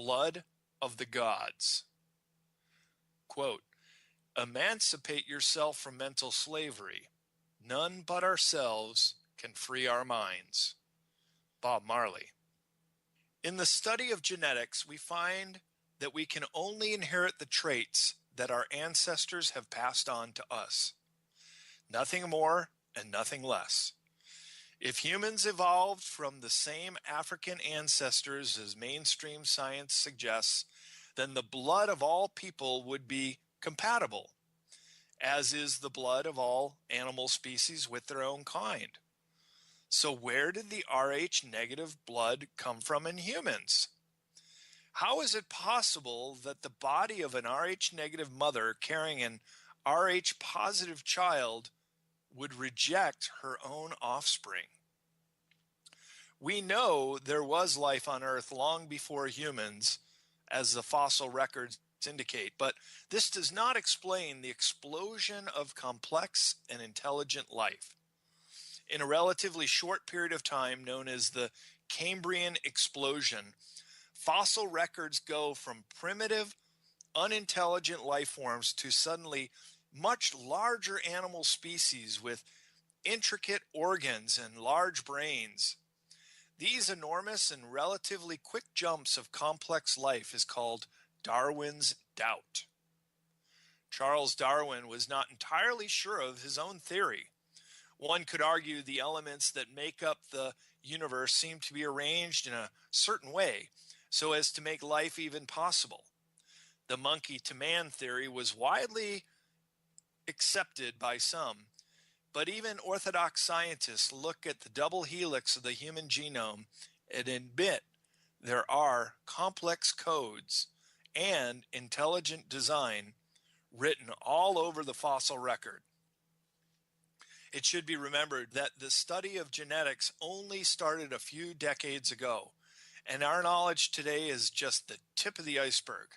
blood of the gods. Quote, emancipate yourself from mental slavery. None but ourselves can free our minds. Bob Marley. In the study of genetics, we find that we can only inherit the traits that our ancestors have passed on to us. Nothing more and nothing less. If humans evolved from the same African ancestors as mainstream science suggests, then the blood of all people would be compatible, as is the blood of all animal species with their own kind. So where did the Rh negative blood come from in humans? How is it possible that the body of an Rh negative mother carrying an Rh positive child would reject her own offspring? We know there was life on Earth long before humans, as the fossil records indicate, but this does not explain the explosion of complex and intelligent life. In a relatively short period of time known as the Cambrian explosion, fossil records go from primitive, unintelligent life forms to suddenly much larger animal species with intricate organs and large brains. These enormous and relatively quick jumps of complex life is called Darwin's doubt. Charles Darwin was not entirely sure of his own theory. One could argue the elements that make up the universe seem to be arranged in a certain way so as to make life even possible. The monkey to man theory was widely accepted by some, but even orthodox scientists look at the double helix of the human genome and admit there are complex codes and intelligent design written all over the fossil record. It should be remembered that the study of genetics only started a few decades ago, and our knowledge today is just the tip of the iceberg.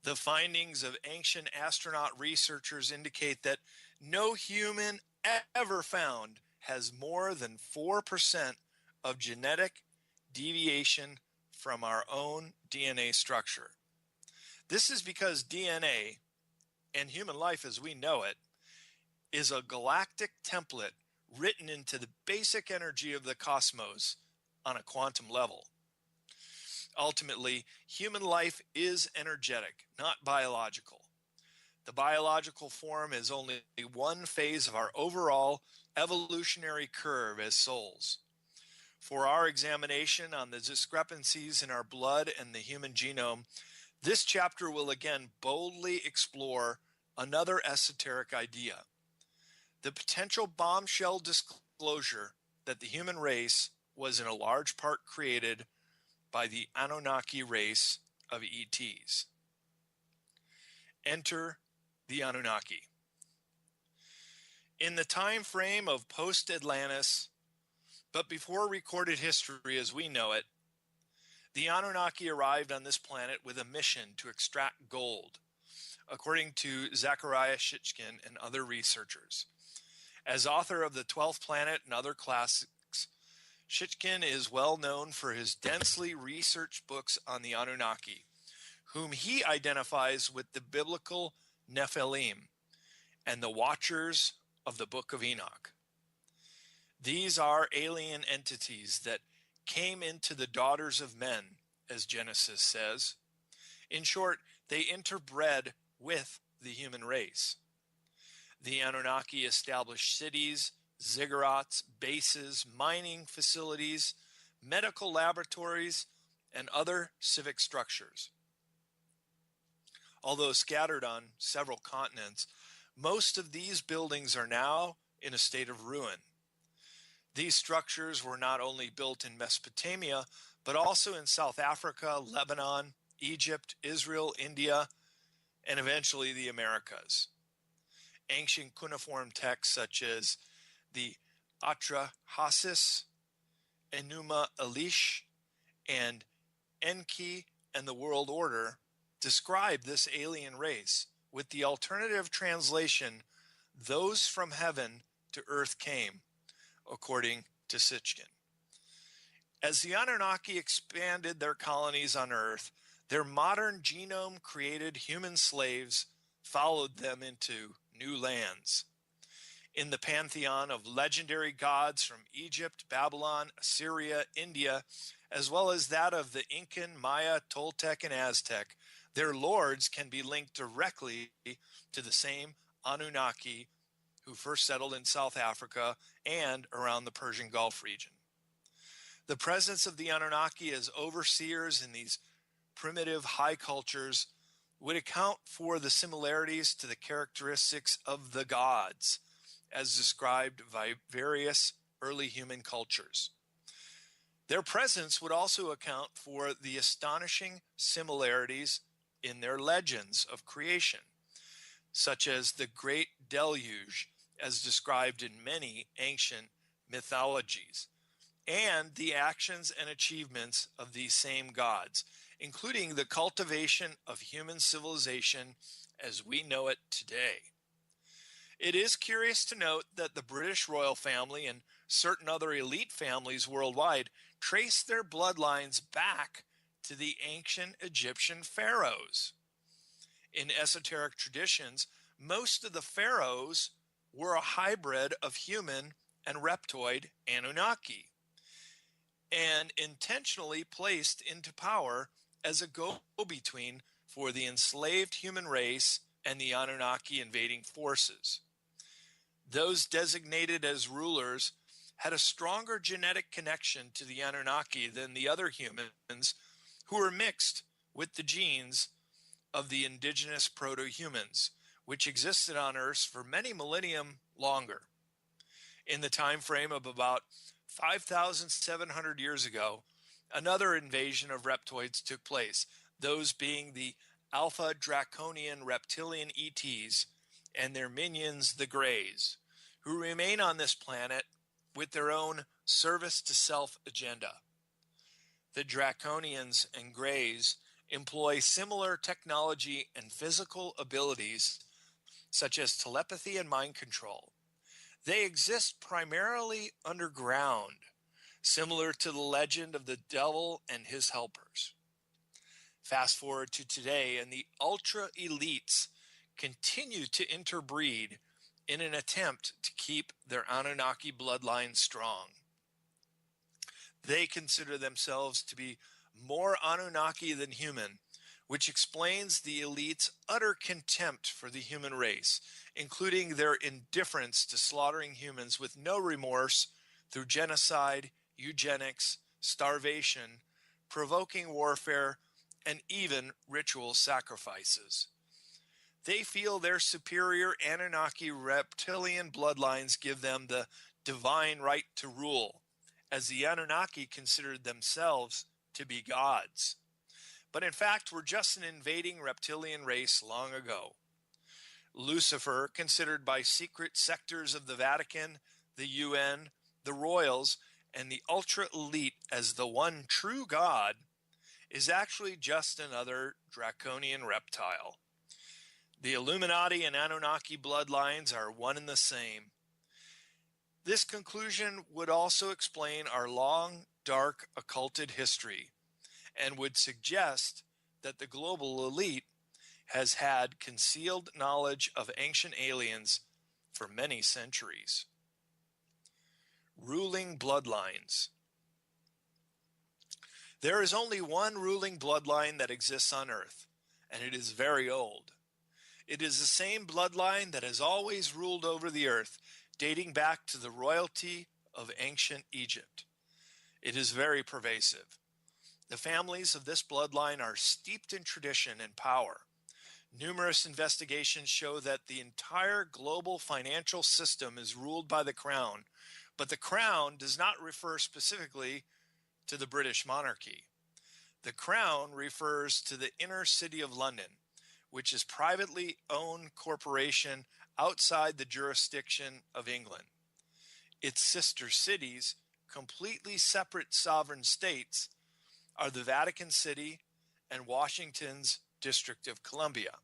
The findings of ancient astronaut researchers indicate that no human ever found has more than 4% of genetic deviation from our own DNA structure. This is because DNA, and human life as we know it, is a galactic template written into the basic energy of the cosmos on a quantum level. Ultimately, human life is energetic, not biological. The biological form is only one phase of our overall evolutionary curve as souls. For our examination on the discrepancies in our blood and the human genome, this chapter will again boldly explore another esoteric idea: the potential bombshell disclosure that the human race was in a large part created by the Annunaki race of ETs. Enter the Anunnaki. In the time frame of post-Atlantis, but before recorded history as we know it, the Anunnaki arrived on this planet with a mission to extract gold, according to Zecharia Sitchin and other researchers. As author of The 12th Planet and other classics, Sitchin is well known for his densely researched books on the Anunnaki, whom he identifies with the biblical Nephilim and the Watchers of the Book of Enoch. These are alien entities that came into the daughters of men, as Genesis says. In short, they interbred with the human race. The Anunnaki established cities, ziggurats, bases, mining facilities, medical laboratories, and other civic structures. Although scattered on several continents, most of these buildings are now in a state of ruin. These structures were not only built in Mesopotamia, but also in South Africa, Lebanon, Egypt, Israel, India, and eventually the Americas. Ancient cuneiform texts such as the Atrahasis, Enuma Elish, and Enki and the World Order describe this alien race with the alternative translation, "Those from heaven to earth came," according to Sitchin. As the Anunnaki expanded their colonies on Earth, Their modern genome-created human slaves followed them into new lands. In the pantheon of legendary gods from Egypt, Babylon, Assyria, India, as well as that of the Incan, Maya, Toltec, and Aztec, their lords can be linked directly to the same Anunnaki who first settled in South Africa and around the Persian Gulf region. The presence of the Anunnaki as overseers in these primitive high cultures would account for the similarities to the characteristics of the gods as described by various early human cultures. Their presence would also account for the astonishing similarities in their legends of creation, such as the Great Deluge as described in many ancient mythologies, and the actions and achievements of these same gods, including the cultivation of human civilization as we know it today. It is curious to note that the British royal family and certain other elite families worldwide trace their bloodlines back to the ancient Egyptian pharaohs. In esoteric traditions, most of the pharaohs were a hybrid of human and reptoid Anunnaki, and intentionally placed into power as a go-between for the enslaved human race and the Anunnaki invading forces. Those designated as rulers had a stronger genetic connection to the Anunnaki than the other humans who were mixed with the genes of the indigenous proto-humans, which existed on Earth for many millennium longer. In the time frame of about 5,700 years ago, another invasion of reptoids took place, those being the Alpha Draconian reptilian ETs and their minions, the Greys, who remain on this planet with their own service to self agenda. The Draconians and Greys employ similar technology and physical abilities such as telepathy and mind control. They exist primarily underground, similar to the legend of the devil and his helpers. Fast forward to today, and the ultra elites continue to interbreed in an attempt to keep their Anunnaki bloodline strong. They consider themselves to be more Anunnaki than human, which explains the elites' utter contempt for the human race, including their indifference to slaughtering humans with no remorse through genocide, eugenics, starvation, provoking warfare, and even ritual sacrifices. They feel their superior Anunnaki reptilian bloodlines give them the divine right to rule, as the Anunnaki considered themselves to be gods, but in fact were just an invading reptilian race long ago. Lucifer, considered by secret sectors of the Vatican, the UN, the royals, and the ultra-elite as the one true God, is actually just another draconian reptile. The Illuminati and Anunnaki bloodlines are one and the same. This conclusion would also explain our long, dark, occulted history, and would suggest that the global elite has had concealed knowledge of ancient aliens for many centuries. Ruling bloodlines. There is only one ruling bloodline that exists on Earth, and it is very old. It is the same bloodline that has always ruled over the earth, dating back to the royalty of ancient Egypt. It is very pervasive. The families of this bloodline are steeped in tradition and power. Numerous investigations show that the entire global financial system is ruled by the crown, but the crown does not refer specifically to the British monarchy. The crown refers to the inner city of London, which is a privately owned corporation outside the jurisdiction of England. Its sister cities, completely separate sovereign states, are the Vatican City and Washington's District of Columbia.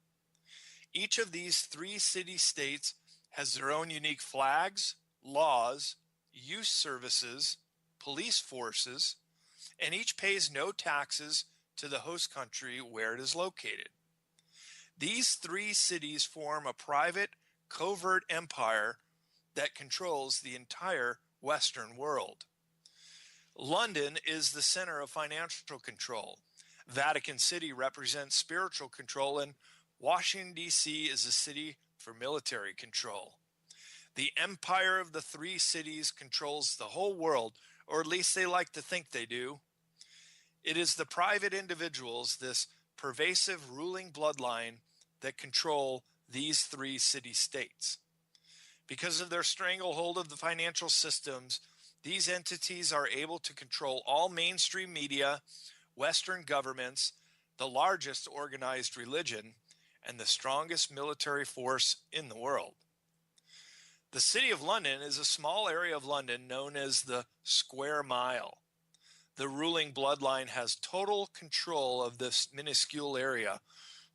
Each of these three city-states has their own unique flags, laws, youth services, police forces, and each pays no taxes to the host country where it is located. These three cities form a private, covert empire that controls the entire Western world. London is the center of financial control. Vatican City represents spiritual control, and Washington, D.C. is a city for military control. The empire of the three cities controls the whole world, or at least they like to think they do. It is the private individuals, this pervasive ruling bloodline, that control these three city-states. Because of their stranglehold of the financial systems, these entities are able to control all mainstream media, Western governments, the largest organized religion, and the strongest military force in the world. The City of London is a small area of London known as the Square Mile. The ruling bloodline has total control of this minuscule area,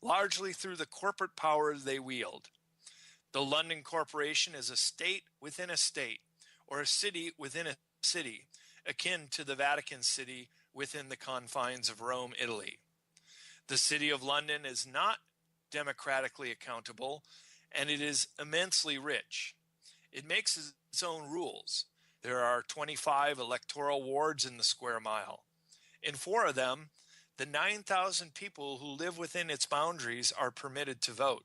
largely through the corporate power they wield. The London Corporation is a state within a state, or a city within a city, akin to the Vatican City within the confines of Rome, Italy. The City of London is not democratically accountable, and it is immensely rich. It makes its own rules. There are 25 electoral wards in the Square Mile. In 4 of them, the 9,000 people who live within its boundaries are permitted to vote.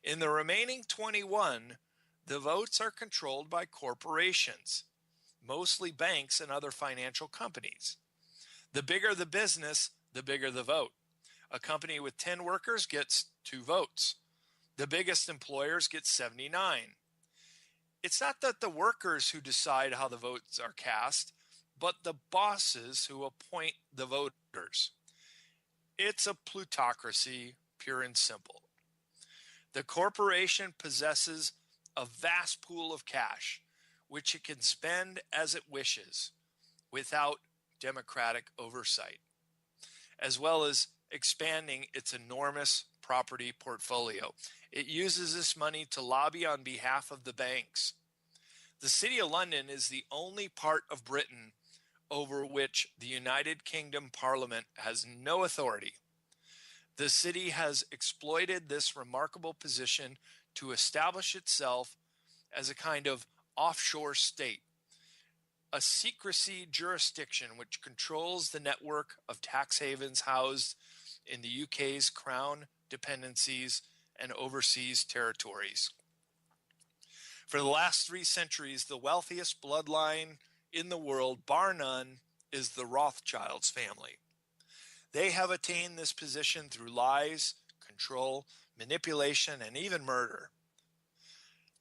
In the remaining 21, the votes are controlled by corporations, mostly banks and other financial companies. The bigger the business, the bigger the vote. A company with 10 workers gets 2 votes. The biggest employers get 79. It's not that the workers who decide how the votes are cast, but the bosses who appoint the voters. It's a plutocracy, pure and simple. The corporation possesses a vast pool of cash, which it can spend as it wishes, without democratic oversight, as well as expanding its enormous property portfolio. It uses this money to lobby on behalf of the banks. The City of London is the only part of Britain over which the United Kingdom Parliament has no authority. The city has exploited this remarkable position to establish itself as a kind of offshore state, a secrecy jurisdiction which controls the network of tax havens housed in the UK's Crown dependencies and overseas territories. For the last 3 centuries, the wealthiest bloodline in the world, bar none, is the Rothschilds family. They have attained this position through lies, control, manipulation, and even murder.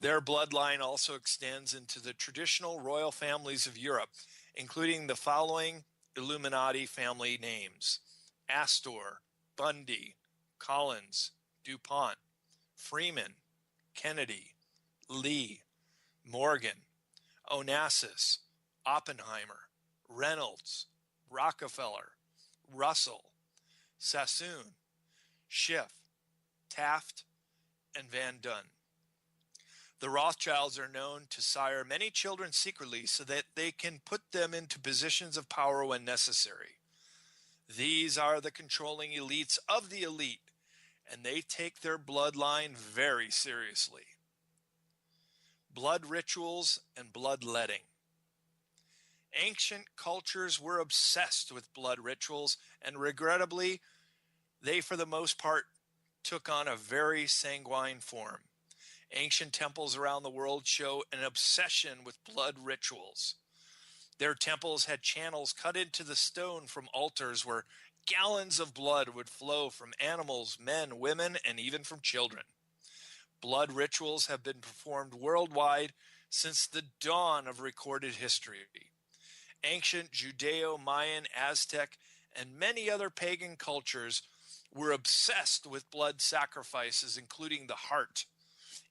Their bloodline also extends into the traditional royal families of Europe, including the following Illuminati family names: Astor, Bundy, Collins, DuPont, Freeman, Kennedy, Lee, Morgan, Onassis, Oppenheimer, Reynolds, Rockefeller, Russell, Sassoon, Schiff, Taft, and Van Dunn. The Rothschilds are known to sire many children secretly so that they can put them into positions of power when necessary. These are the controlling elites of the elite, and they take their bloodline very seriously. Blood rituals and bloodletting. Ancient cultures were obsessed with blood rituals, and regrettably, they for the most part took on a very sanguine form. Ancient temples around the world show an obsession with blood rituals. Their temples had channels cut into the stone from altars where gallons of blood would flow from animals, men, women, and even from children. Blood rituals have been performed worldwide since the dawn of recorded history. Ancient Judeo-Mayan, Aztec, and many other pagan cultures were obsessed with blood sacrifices, including the heart.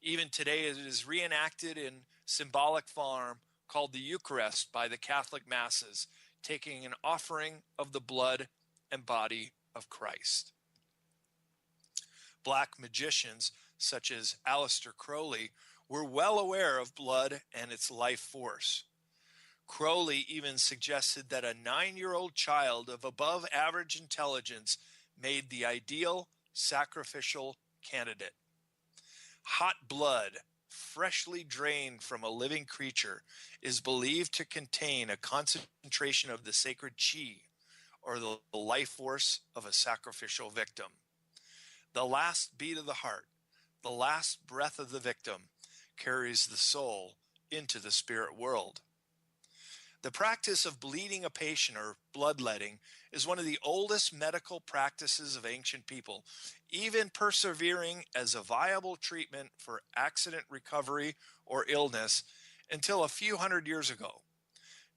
Even today, it is reenacted in symbolic form called the Eucharist by the Catholic Masses, taking an offering of the blood and body of Christ. Black magicians, such as Aleister Crowley, were well aware of blood and its life force. Crowley even suggested that a 9-year-old child of above average intelligence made the ideal sacrificial candidate. Hot blood, freshly drained from a living creature, is believed to contain a concentration of the sacred chi, or the life force of a sacrificial victim. The last beat of the heart, the last breath of the victim, carries the soul into the spirit world. The practice of bleeding a patient, or bloodletting, is one of the oldest medical practices of ancient people, even persevering as a viable treatment for accident recovery or illness until a few hundred years ago.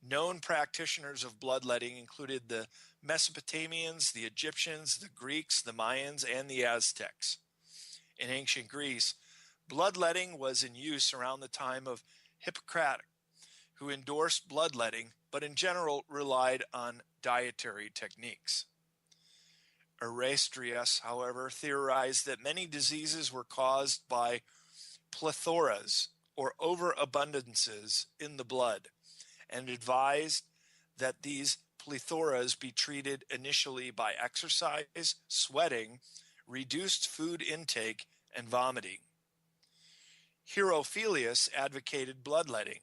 Known practitioners of bloodletting included the Mesopotamians, the Egyptians, the Greeks, the Mayans, and the Aztecs. In ancient Greece, bloodletting was in use around the time of Hippocrates, who endorsed bloodletting, but in general relied on dietary techniques. Aristeas, however, theorized that many diseases were caused by plethoras, or overabundances in the blood, and advised that these plethoras be treated initially by exercise, sweating, reduced food intake, and vomiting. Herophilius advocated bloodletting.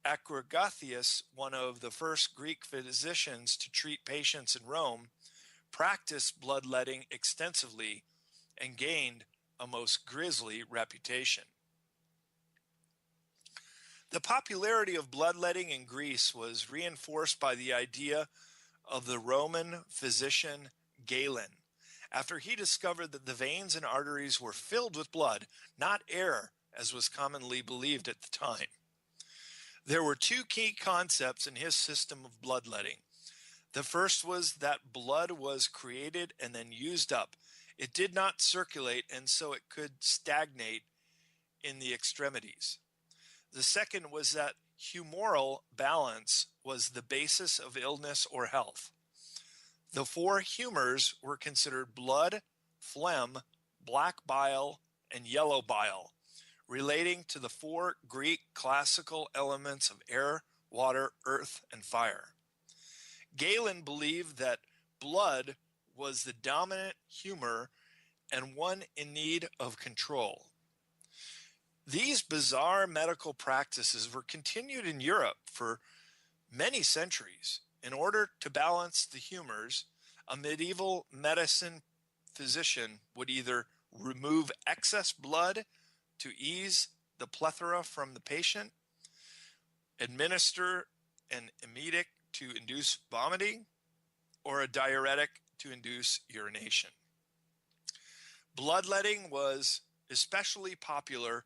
Acrigathius, one of the first Greek physicians to treat patients in Rome, practiced bloodletting extensively and gained a most grisly reputation. The popularity of bloodletting in Greece was reinforced by the idea of the Roman physician Galen, after he discovered that the veins and arteries were filled with blood, not air, as was commonly believed at the time. There were two key concepts in his system of bloodletting. The first was that blood was created and then used up. It did not circulate, and so it could stagnate in the extremities. The second was that humoral balance was the basis of illness or health. The four humors were considered blood, phlegm, black bile, and yellow bile, relating to the four Greek classical elements of air, water, earth, and fire. Galen believed that blood was the dominant humor and one in need of control. These bizarre medical practices were continued in Europe for many centuries. In order to balance the humors, a medieval medicine physician would either remove excess blood to ease the plethora from the patient, administer an emetic to induce vomiting, or a diuretic to induce urination. Bloodletting was especially popular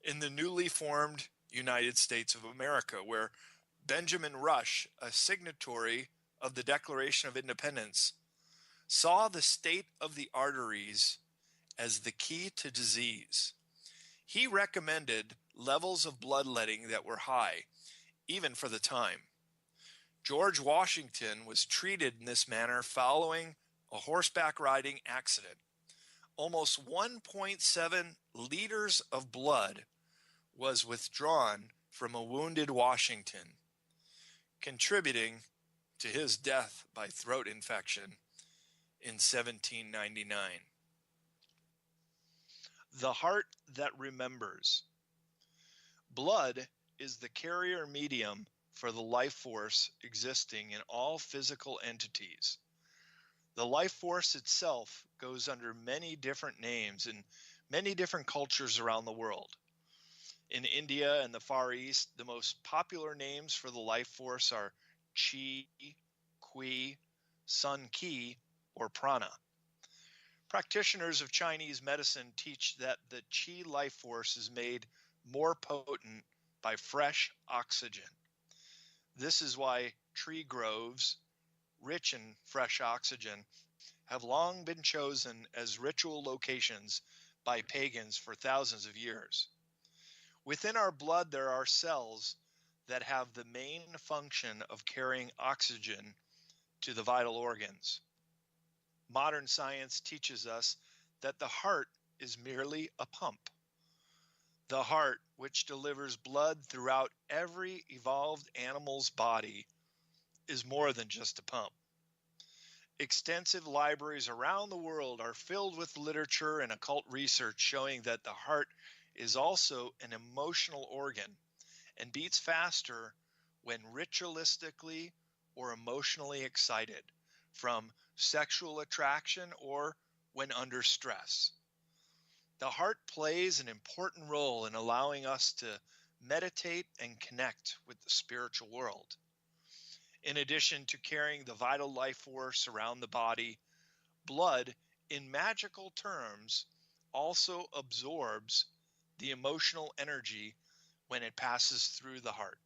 in the newly formed United States of America, where Benjamin Rush, a signatory of the Declaration of Independence, saw the state of the arteries as the key to disease. He recommended levels of bloodletting that were high, even for the time. George Washington was treated in this manner following a horseback riding accident. Almost 1.7 liters of blood was withdrawn from a wounded Washington, contributing to his death by throat infection in 1799. The heart that remembers. Blood is the carrier medium for the life force existing in all physical entities. The life force itself goes under many different names in many different cultures around the world. In India and the Far East, the most popular names for the life force are Chi, Qi, Sun Qi, or Prana. Practitioners of Chinese medicine teach that the Qi life force is made more potent by fresh oxygen. This is why tree groves, rich in fresh oxygen, have long been chosen as ritual locations by pagans for thousands of years. Within our blood, there are cells that have the main function of carrying oxygen to the vital organs. Modern science teaches us that the heart is merely a pump. The heart, which delivers blood throughout every evolved animal's body, is more than just a pump. Extensive libraries around the world are filled with literature and occult research showing that the heart is also an emotional organ and beats faster when ritualistically or emotionally excited, from sexual attraction or when under stress. The heart plays an important role in allowing us to meditate and connect with the spiritual world. In addition to carrying the vital life force around the body, blood, in magical terms, also absorbs the emotional energy when it passes through the heart.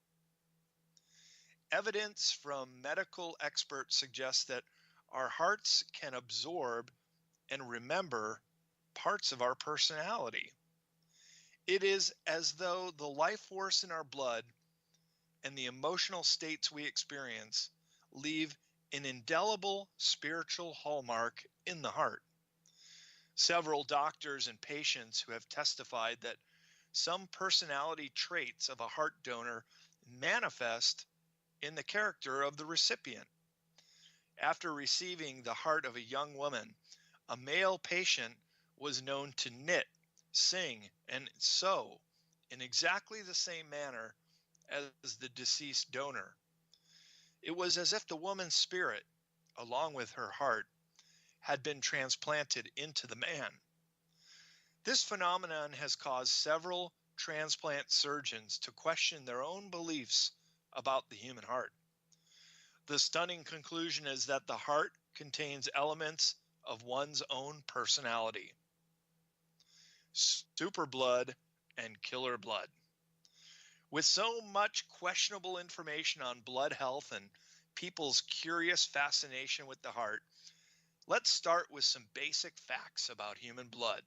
Evidence from medical experts suggests that our hearts can absorb and remember parts of our personality. It is as though the life force in our blood and the emotional states we experience leave an indelible spiritual hallmark in the heart. Several doctors and patients who have testified that some personality traits of a heart donor manifest in the character of the recipient. After receiving the heart of a young woman, a male patient was known to knit, sing, and sew in exactly the same manner as the deceased donor. It was as if the woman's spirit, along with her heart, had been transplanted into the man. This phenomenon has caused several transplant surgeons to question their own beliefs about the human heart. The stunning conclusion is that the heart contains elements of one's own personality. Super blood and killer blood. With so much questionable information on blood health and people's curious fascination with the heart, let's start with some basic facts about human blood.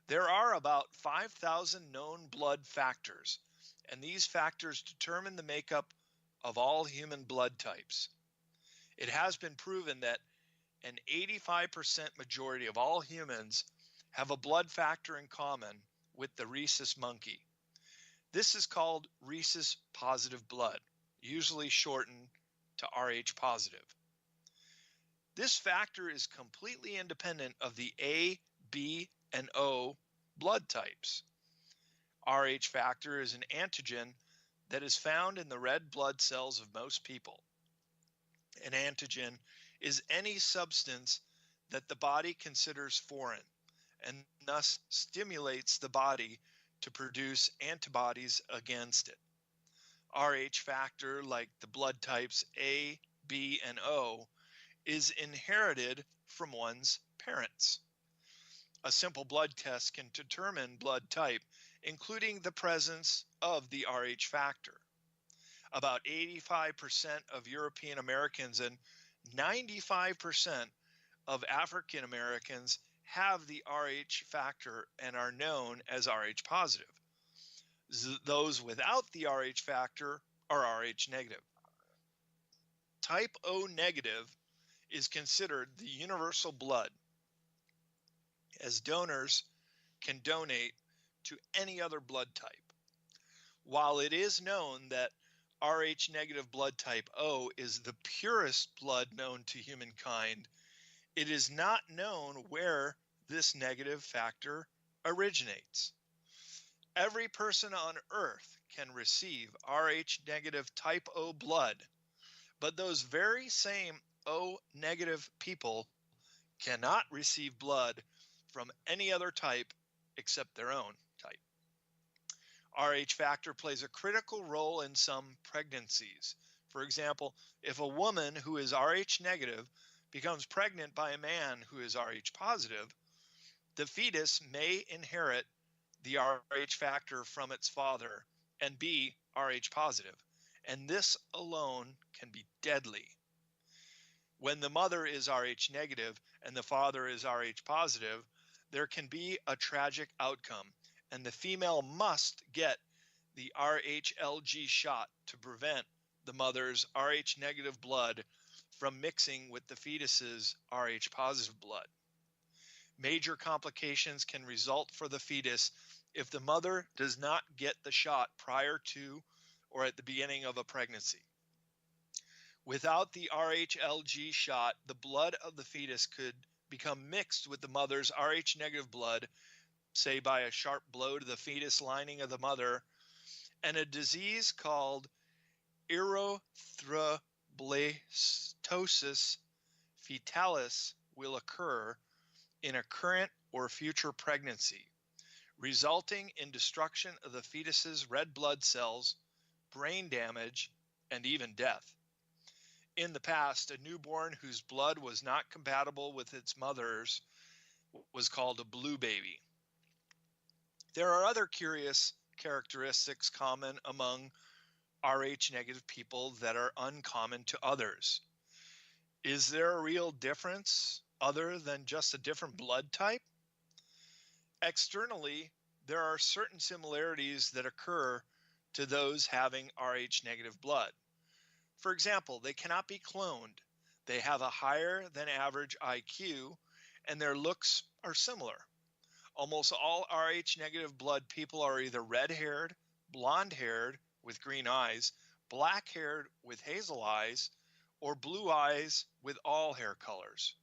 There are about 5,000 known blood factors, and these factors determine the makeup of all human blood types. It has been proven that an 85% majority of all humans have a blood factor in common with the rhesus monkey. This is called rhesus positive blood, usually shortened to Rh positive. This factor is completely independent of the A, B, and O blood types. Rh factor is an antigen that is found in the red blood cells of most people. An antigen is any substance that the body considers foreign and thus stimulates the body to produce antibodies against it. Rh factor, like the blood types A, B, and O, is inherited from one's parents. A simple blood test can determine blood type, including the presence of the Rh factor. About 85% of European Americans and 95% of African Americans have the Rh factor and are known as Rh positive. Those without the Rh factor are Rh negative. Type O negative is considered the universal blood, as donors can donate to any other blood type. While it is known that Rh negative blood type O is the purest blood known to humankind, it is not known where this negative factor originates. Every person on Earth can receive Rh negative type O blood, but those very same O negative people cannot receive blood from any other type except their own type. Rh factor plays a critical role in some pregnancies. For example, if a woman who is Rh negative becomes pregnant by a man who is Rh positive, the fetus may inherit the Rh factor from its father and be Rh positive, and this alone can be deadly. When the mother is Rh negative and the father is Rh positive, there can be a tragic outcome, and the female must get the RHLG shot to prevent the mother's Rh negative blood from mixing with the fetus's Rh positive blood. Major complications can result for the fetus if the mother does not get the shot prior to or at the beginning of a pregnancy. Without the RHLG shot, the blood of the fetus could become mixed with the mother's Rh negative blood, say by a sharp blow to the fetus lining of the mother, and a disease called erythroblastosis fetalis will occur in a current or future pregnancy, resulting in destruction of the fetus's red blood cells, brain damage, and even death. In the past, a newborn whose blood was not compatible with its mother's was called a blue baby. There are other curious characteristics common among Rh negative people that are uncommon to others. Is there a real difference other than just a different blood type? Externally, there are certain similarities that occur to those having Rh negative blood. For example, they cannot be cloned. They have a higher than average IQ, and their looks are similar. Almost all Rh negative blood people are either red-haired, blonde-haired with green eyes, black-haired with hazel eyes, or blue eyes with all hair colors.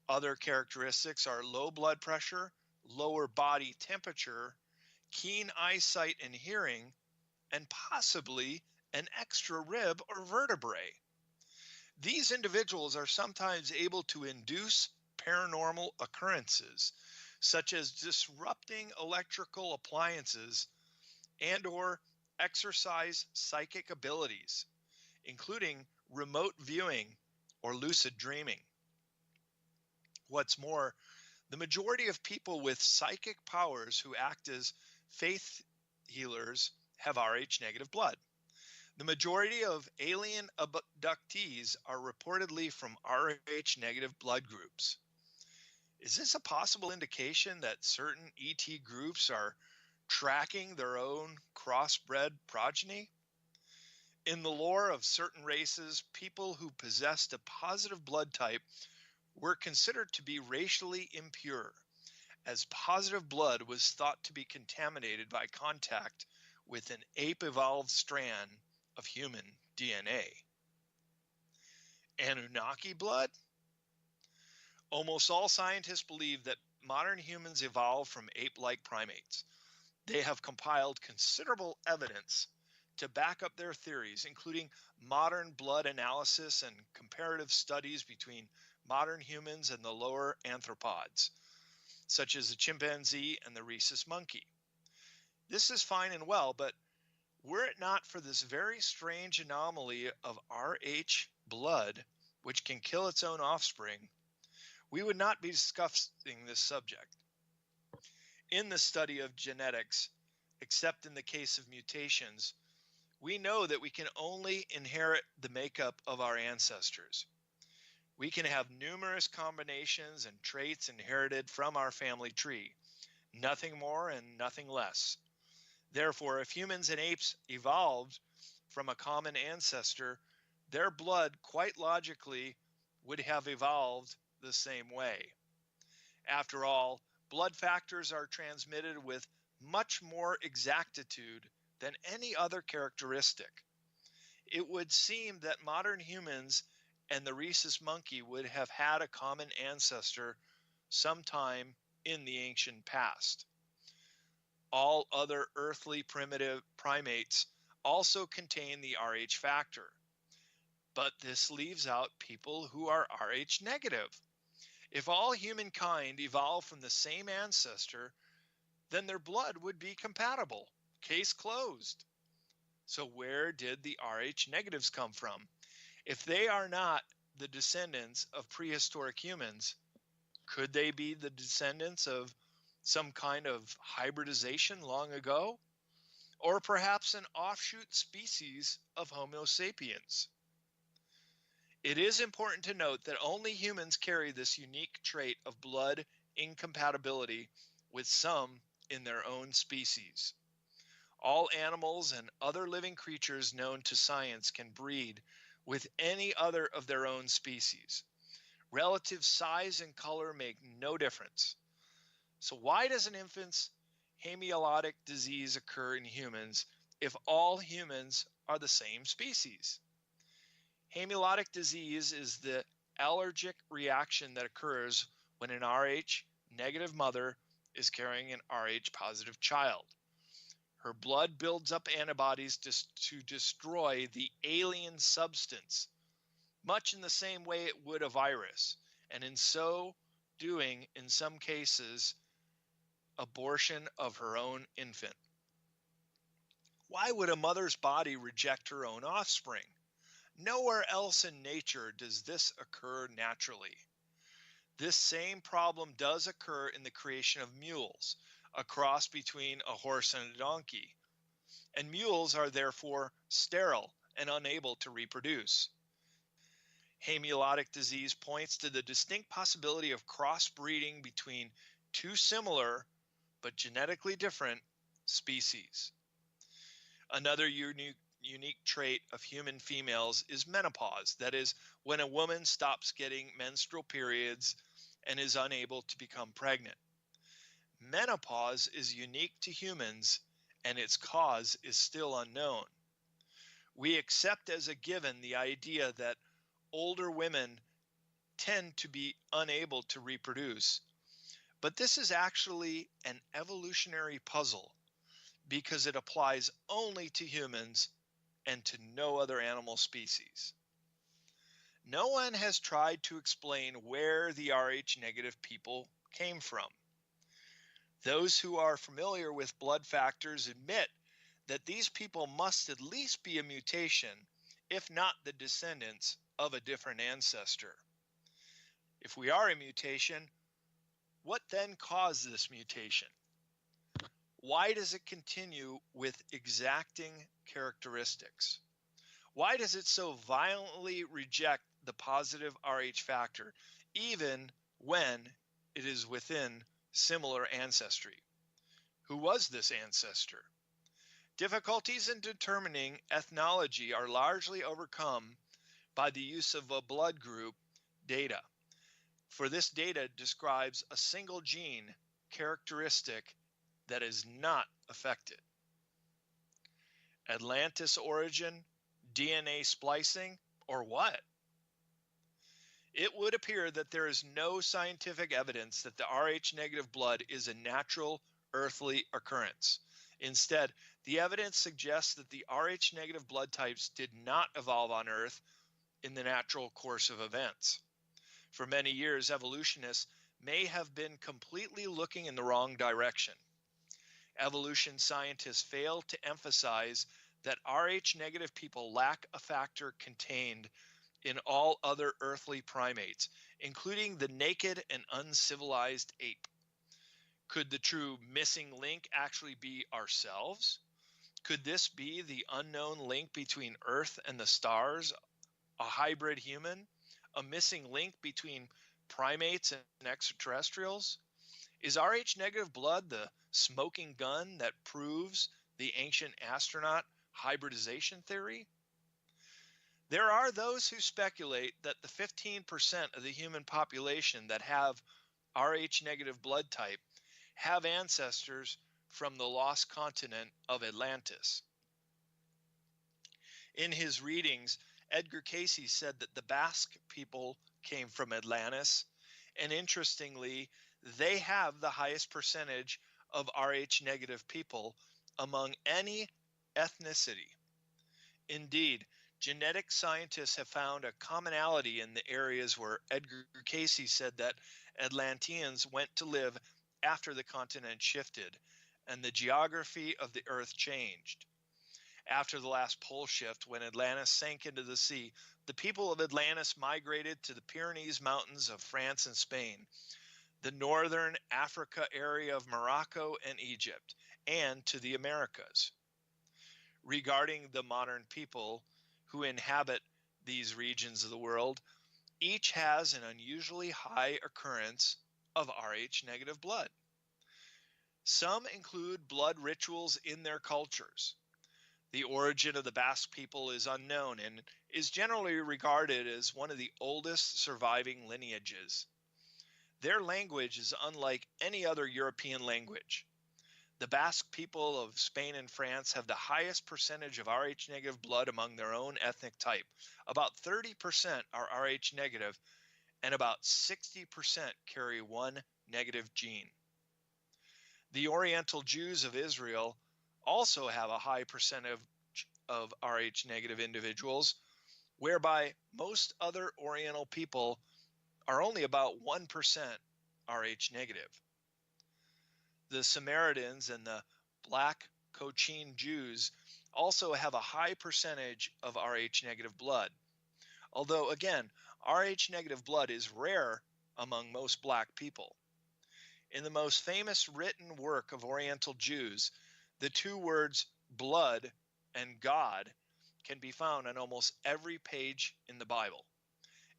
Other characteristics are low blood pressure, lower body temperature, keen eyesight and hearing, and possibly an extra rib or vertebrae. These individuals are sometimes able to induce paranormal occurrences, such as disrupting electrical appliances and/or exercise psychic abilities, including remote viewing or lucid dreaming. What's more, the majority of people with psychic powers who act as faith healers have Rh negative blood. The majority of alien abductees are reportedly from Rh negative blood groups. Is this a possible indication that certain ET groups are tracking their own crossbred progeny? In the lore of certain races, people who possessed a positive blood type were considered to be racially impure, as positive blood was thought to be contaminated by contact with an ape-evolved strand of human DNA. Annunaki blood? Almost all scientists believe that modern humans evolved from ape-like primates. They have compiled considerable evidence to back up their theories, including modern blood analysis and comparative studies between modern humans and the lower anthropods, such as the chimpanzee and the rhesus monkey. This is fine and well, but were it not for this very strange anomaly of Rh blood, which can kill its own offspring, we would not be discussing this subject. In the study of genetics, except in the case of mutations, we know that we can only inherit the makeup of our ancestors. We can have numerous combinations and traits inherited from our family tree, nothing more and nothing less. Therefore, if humans and apes evolved from a common ancestor, their blood quite logically would have evolved the same way. After all, blood factors are transmitted with much more exactitude than any other characteristic. It would seem that modern humans and the rhesus monkey would have had a common ancestor sometime in the ancient past. All other earthly primitive primates also contain the Rh factor, but this leaves out people who are Rh negative. If all humankind evolved from the same ancestor, then their blood would be compatible. Case closed. So where did the Rh negatives come from? If they are not the descendants of prehistoric humans, could they be the descendants of some kind of hybridization long ago? Or perhaps an offshoot species of Homo sapiens? It is important to note that only humans carry this unique trait of blood incompatibility with some in their own species. All animals and other living creatures known to science can breed with any other of their own species. Relative size and color make no difference. So why does an infant's hemolytic disease occur in humans if all humans are the same species? Hemolytic disease is the allergic reaction that occurs when an Rh negative mother is carrying an Rh positive child. Her blood builds up antibodies to destroy the alien substance, much in the same way it would a virus, and in so doing, in some cases, abortion of her own infant. Why would a mother's body reject her own offspring? Nowhere else in nature does this occur naturally. This same problem does occur in the creation of mules, a cross between a horse and a donkey, and mules are therefore sterile and unable to reproduce. Hemolytic disease points to the distinct possibility of crossbreeding between two similar but genetically different species. Another unique trait of human females is menopause, that is, when a woman stops getting menstrual periods and is unable to become pregnant. Menopause is unique to humans, and its cause is still unknown. We accept as a given the idea that older women tend to be unable to reproduce, but this is actually an evolutionary puzzle because it applies only to humans and to no other animal species. No one has tried to explain where the Rh negative people came from. Those who are familiar with blood factors admit that these people must at least be a mutation, if not the descendants of a different ancestor. If we are a mutation, what then caused this mutation? Why does it continue with exacting characteristics? Why does it so violently reject the positive Rh factor, even when it is within similar ancestry? Who was this ancestor? Difficulties in determining ethnology are largely overcome by the use of a blood group data. For this data describes a single gene characteristic that is not affected. Atlantis origin, DNA splicing, or what? It would appear that there is no scientific evidence that the Rh negative blood is a natural earthly occurrence. Instead, the evidence suggests that the Rh negative blood types did not evolve on Earth in the natural course of events. For many years, evolutionists may have been completely looking in the wrong direction. Evolution scientists fail to emphasize that Rh negative people lack a factor contained in all other earthly primates, including the naked and uncivilized ape. Could the true missing link actually be ourselves? Could this be the unknown link between Earth and the stars, a hybrid human, a missing link between primates and extraterrestrials? Is Rh negative blood the smoking gun that proves the ancient astronaut hybridization theory? There are those who speculate that the 15% of the human population that have Rh negative blood type have ancestors from the lost continent of Atlantis. In his readings, Edgar Cayce said that the Basque people came from Atlantis, and interestingly, they have the highest percentage of Rh negative people among any ethnicity. Indeed, genetic scientists have found a commonality in the areas where Edgar Cayce said that Atlanteans went to live after the continent shifted and the geography of the earth changed. After the last pole shift, when Atlantis sank into the sea, the people of Atlantis migrated to the Pyrenees Mountains of France and Spain, the northern Africa area of Morocco and Egypt, and to the Americas. Regarding the modern people who inhabit these regions of the world, each has an unusually high occurrence of Rh negative blood. Some include blood rituals in their cultures. The origin of the Basque people is unknown and is generally regarded as one of the oldest surviving lineages. Their language is unlike any other European language. The Basque people of Spain and France have the highest percentage of Rh negative blood among their own ethnic type. About 30% are Rh negative, and about 60% carry one negative gene. The Oriental Jews of Israel also have a high percentage of Rh negative individuals, whereby most other Oriental people are only about 1% Rh negative. The Samaritans and the Black Cochin Jews also have a high percentage of Rh negative blood. Although, again, Rh negative blood is rare among most black people. In the most famous written work of Oriental Jews, the two words blood and God can be found on almost every page in the Bible.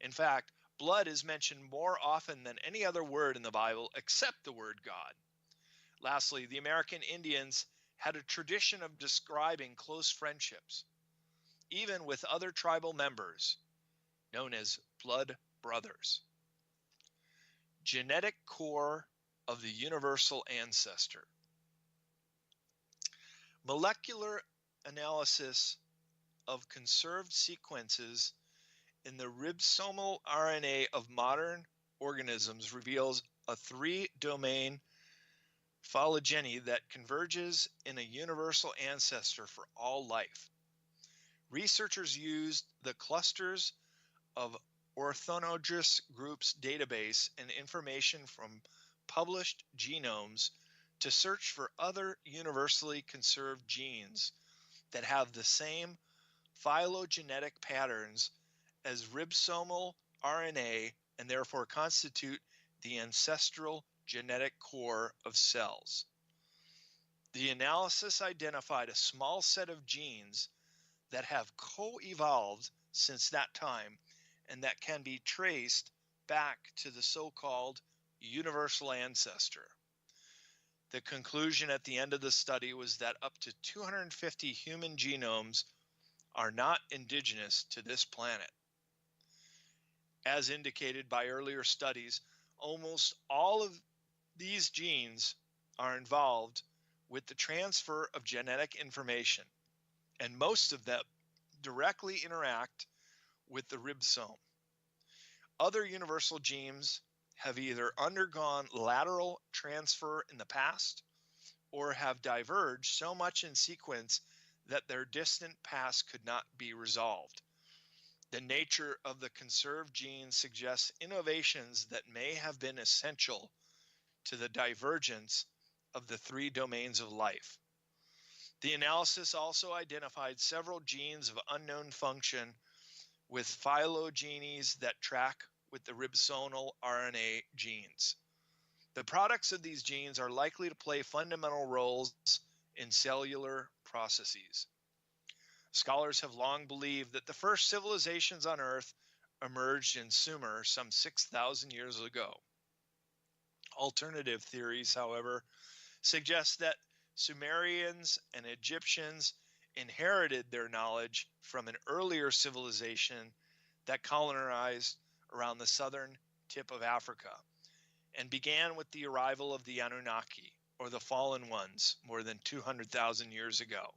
In fact, blood is mentioned more often than any other word in the Bible except the word God. Lastly, the American Indians had a tradition of describing close friendships, even with other tribal members, known as blood brothers. Genetic core of the universal ancestor. Molecular analysis of conserved sequences in the ribosomal RNA of modern organisms reveals a three-domain phylogeny that converges in a universal ancestor for all life. Researchers used the clusters of orthogonous groups database and information from published genomes to search for other universally conserved genes that have the same phylogenetic patterns as ribosomal RNA and therefore constitute the ancestral genetic core of cells. The analysis identified a small set of genes that have co-evolved since that time and that can be traced back to the so-called universal ancestor. The conclusion at the end of the study was that up to 250 human genomes are not indigenous to this planet. As indicated by earlier studies, almost all of these genes are involved with the transfer of genetic information, and most of them directly interact with the ribosome. Other universal genes have either undergone lateral transfer in the past or have diverged so much in sequence that their distant past could not be resolved. The nature of the conserved genes suggests innovations that may have been essential to the divergence of the three domains of life. The analysis also identified several genes of unknown function with phylogenies that track with the ribosomal RNA genes. The products of these genes are likely to play fundamental roles in cellular processes. Scholars have long believed that the first civilizations on Earth emerged in Sumer some 6,000 years ago. Alternative theories, however, suggest that Sumerians and Egyptians inherited their knowledge from an earlier civilization that colonized around the southern tip of Africa and began with the arrival of the Annunaki, or the fallen ones, more than 200,000 years ago.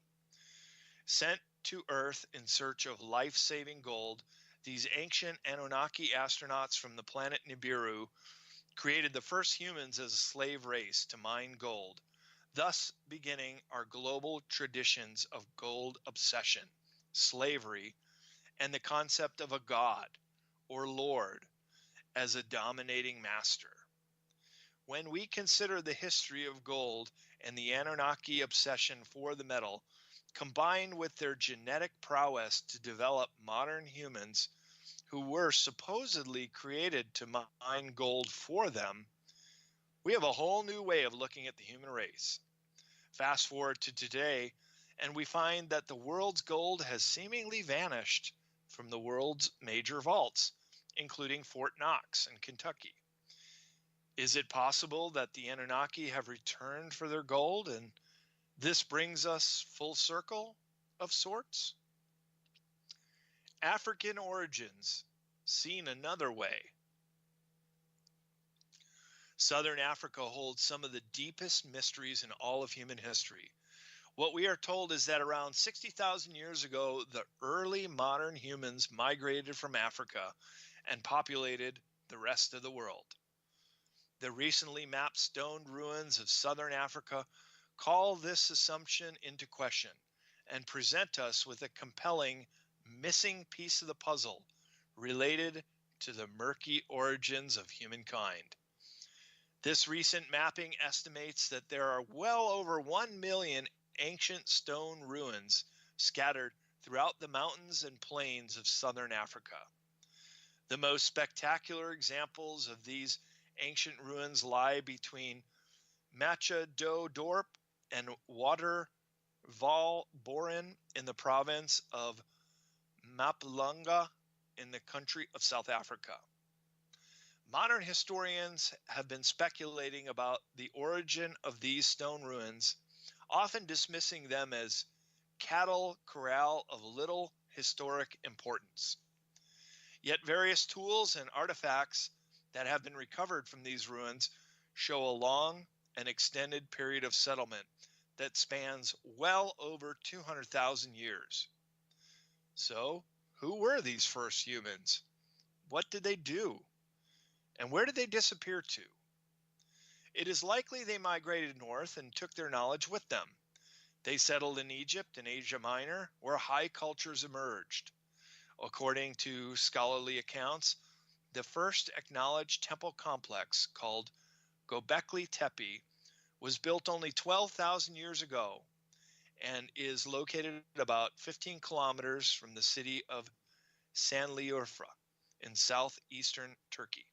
Sent to Earth in search of life-saving gold, these ancient Anunnaki astronauts from the planet Nibiru created the first humans as a slave race to mine gold, thus beginning our global traditions of gold obsession, slavery, and the concept of a god or lord as a dominating master. When we consider the history of gold and the Anunnaki obsession for the metal, combined with their genetic prowess to develop modern humans who were supposedly created to mine gold for them, we have a whole new way of looking at the human race. Fast forward to today, and we find that the world's gold has seemingly vanished from the world's major vaults, including Fort Knox in Kentucky. Is it possible that the Anunnaki have returned for their gold, and this brings us full circle? of sorts? African origins, seen another way. Southern Africa holds some of the deepest mysteries in all of human history. What we are told is that around 60,000 years ago, the early modern humans migrated from Africa and populated the rest of the world. The recently mapped stone ruins of southern Africa call this assumption into question and present us with a compelling missing piece of the puzzle related to the murky origins of humankind. This recent mapping estimates that there are well over 1 million ancient stone ruins scattered throughout the mountains and plains of southern Africa. The most spectacular examples of these ancient ruins lie between Macha do Dorp and Waterval-Borin in the province of Mpumalanga in the country of South Africa. Modern historians have been speculating about the origin of these stone ruins, often dismissing them as cattle corral of little historic importance. Yet various tools and artifacts that have been recovered from these ruins show a long and extended period of settlement that spans well over 200,000 years. So, who were these first humans? What did they do? And where did they disappear to? It is likely they migrated north and took their knowledge with them. They settled in Egypt and Asia Minor, where high cultures emerged. According to scholarly accounts, the first acknowledged temple complex, called Göbekli Tepe, was built only 12,000 years ago and is located about 15 kilometers from the city of Şanlıurfa in southeastern Turkey.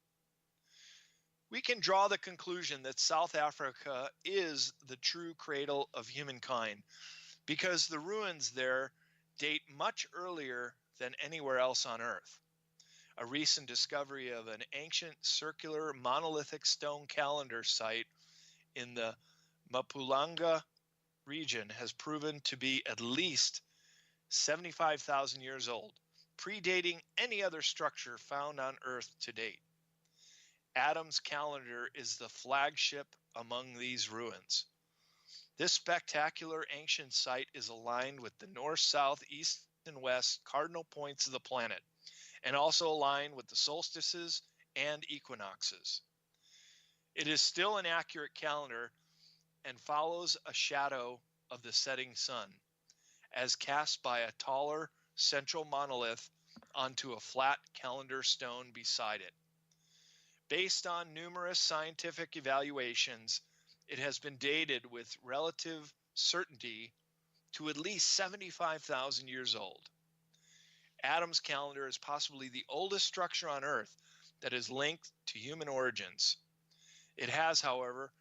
We can draw the conclusion that South Africa is the true cradle of humankind because the ruins there date much earlier than anywhere else on Earth. A recent discovery of an ancient circular monolithic stone calendar site in the Mpumalanga region has proven to be at least 75,000 years old, predating any other structure found on Earth to date. Adam's calendar is the flagship among these ruins. This spectacular ancient site is aligned with the north, south, east, and west cardinal points of the planet, and also aligned with the solstices and equinoxes. It is still an accurate calendar and follows a shadow of the setting sun, as cast by a taller central monolith onto a flat calendar stone beside it. Based on numerous scientific evaluations, it has been dated with relative certainty to at least 75,000 years old. Adam's calendar is possibly the oldest structure on Earth that is linked to human origins. It has, however,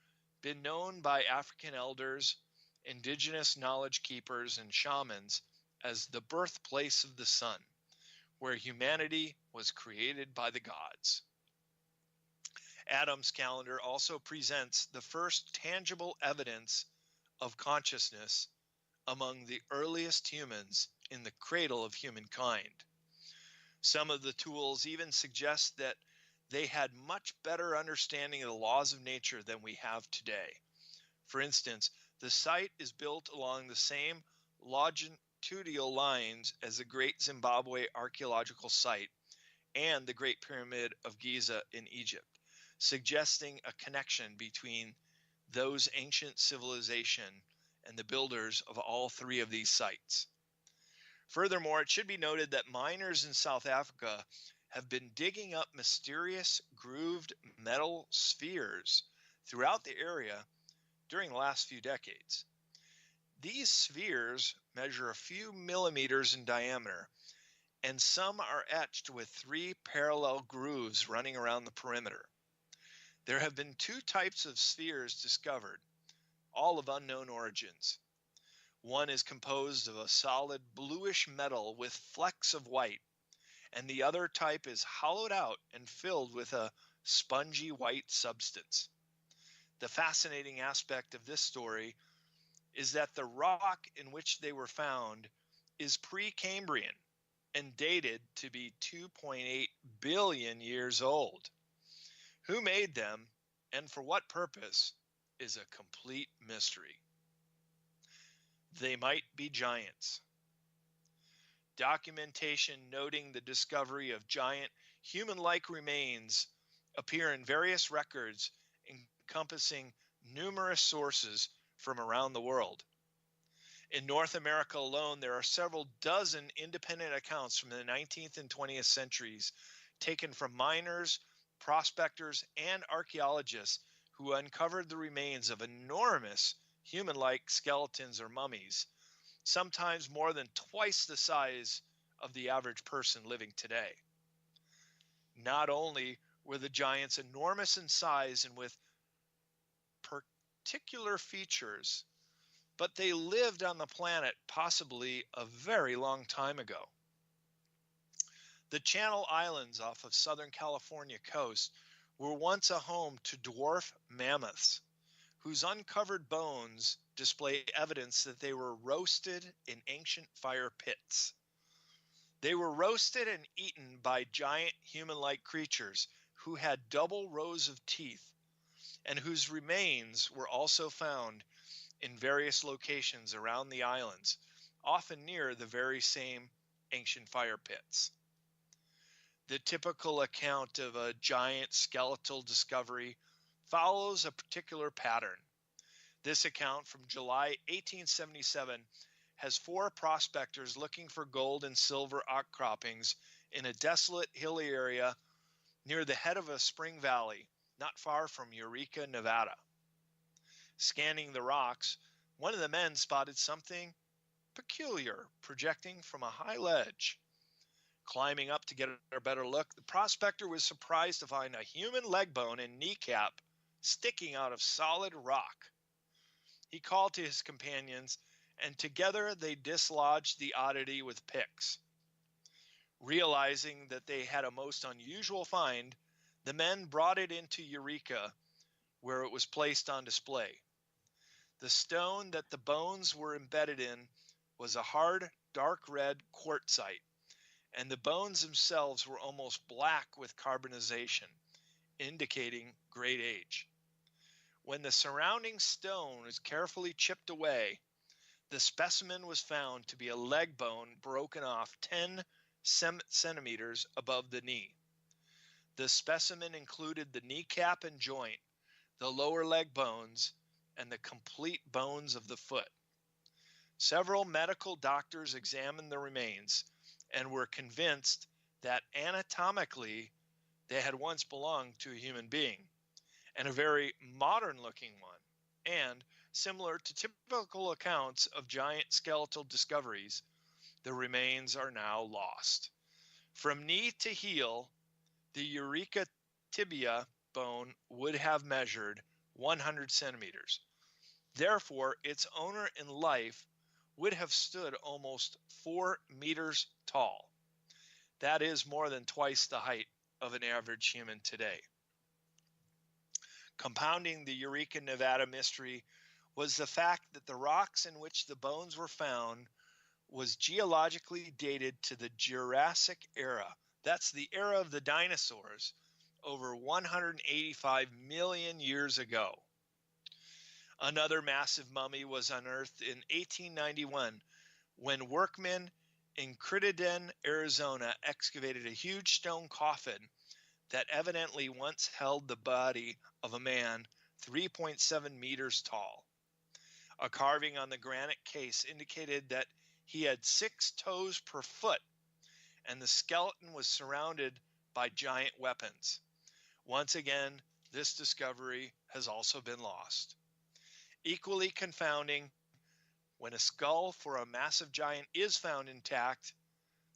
been known by African elders, indigenous knowledge keepers, and shamans as the birthplace of the sun, where humanity was created by the gods. Adam's calendar also presents the first tangible evidence of consciousness among the earliest humans in the cradle of humankind. Some of the tools even suggest that they had much better understanding of the laws of nature than we have today. For instance, the site is built along the same longitudinal lines as the Great Zimbabwe Archaeological Site and the Great Pyramid of Giza in Egypt, suggesting a connection between those ancient civilizations and the builders of all three of these sites. Furthermore, it should be noted that miners in South Africa have been digging up mysterious grooved metal spheres throughout the area during the last few decades. These spheres measure a few millimeters in diameter, and some are etched with 3 parallel grooves running around the perimeter. There have been 2 types of spheres discovered, all of unknown origins. One is composed of a solid bluish metal with flecks of white, and the other type is hollowed out and filled with a spongy white substance. The fascinating aspect of this story is that the rock in which they were found is Precambrian and dated to be 2.8 billion years old. Who made them and for what purpose is a complete mystery. They might be giants. Documentation noting the discovery of giant human-like remains appear in various records encompassing numerous sources from around the world. In North America alone, there are several dozen independent accounts from the 19th and 20th centuries taken from miners, prospectors, and archaeologists who uncovered the remains of enormous human-like skeletons or mummies, sometimes more than twice the size of the average person living today. Not only were the giants enormous in size and with particular features, but they lived on the planet possibly a very long time ago. The Channel Islands off of Southern California coast were once a home to dwarf mammoths, whose uncovered bones display evidence that they were roasted in ancient fire pits. They were roasted and eaten by giant human-like creatures who had double rows of teeth and whose remains were also found in various locations around the islands, often near the very same ancient fire pits. The typical account of a giant skeletal discovery follows a particular pattern. This account from July 1877 has 4 prospectors looking for gold and silver outcroppings in a desolate hilly area near the head of a spring valley, not far from Eureka, Nevada. Scanning the rocks, one of the men spotted something peculiar projecting from a high ledge. Climbing up to get a better look, the prospector was surprised to find a human leg bone and kneecap sticking out of solid rock. He called to his companions, and together they dislodged the oddity with picks. Realizing that they had a most unusual find, the men brought it into Eureka, where it was placed on display. The stone that the bones were embedded in was a hard, dark red quartzite, and the bones themselves were almost black with carbonization, indicating great age. When the surrounding stone was carefully chipped away, the specimen was found to be a leg bone broken off 10 centimeters above the knee. The specimen included the kneecap and joint, the lower leg bones, and the complete bones of the foot. Several medical doctors examined the remains and were convinced that anatomically they had once belonged to a human being, and a very modern-looking one, and similar to typical accounts of giant skeletal discoveries, the remains are now lost. From knee to heel, the Eureka tibia bone would have measured 100 centimeters. Therefore, its owner in life would have stood almost 4 meters tall. That is more than twice the height of an average human today. Compounding the Eureka, Nevada mystery was the fact that the rocks in which the bones were found was geologically dated to the Jurassic era. That's the era of the dinosaurs, over 185 million years ago. Another massive mummy was unearthed in 1891 when workmen in Crittenden, Arizona excavated a huge stone coffin that evidently once held the body of a man 3.7 meters tall. A carving on the granite case indicated that he had 6 toes per foot, and the skeleton was surrounded by giant weapons. Once again, this discovery has also been lost. Equally confounding, when a skull for a massive giant is found intact,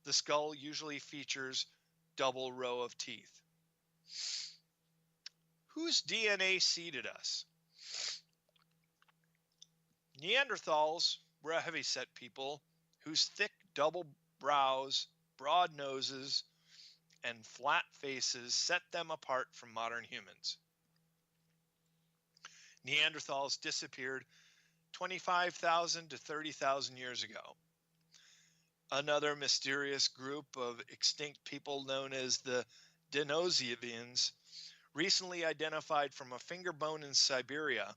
the skull usually features double row of teeth. Whose DNA seeded us? Neanderthals were a heavyset people whose thick double brows, broad noses, and flat faces set them apart from modern humans. Neanderthals disappeared 25,000 to 30,000 years ago. Another mysterious group of extinct people known as the Denisovians, recently identified from a finger bone in Siberia,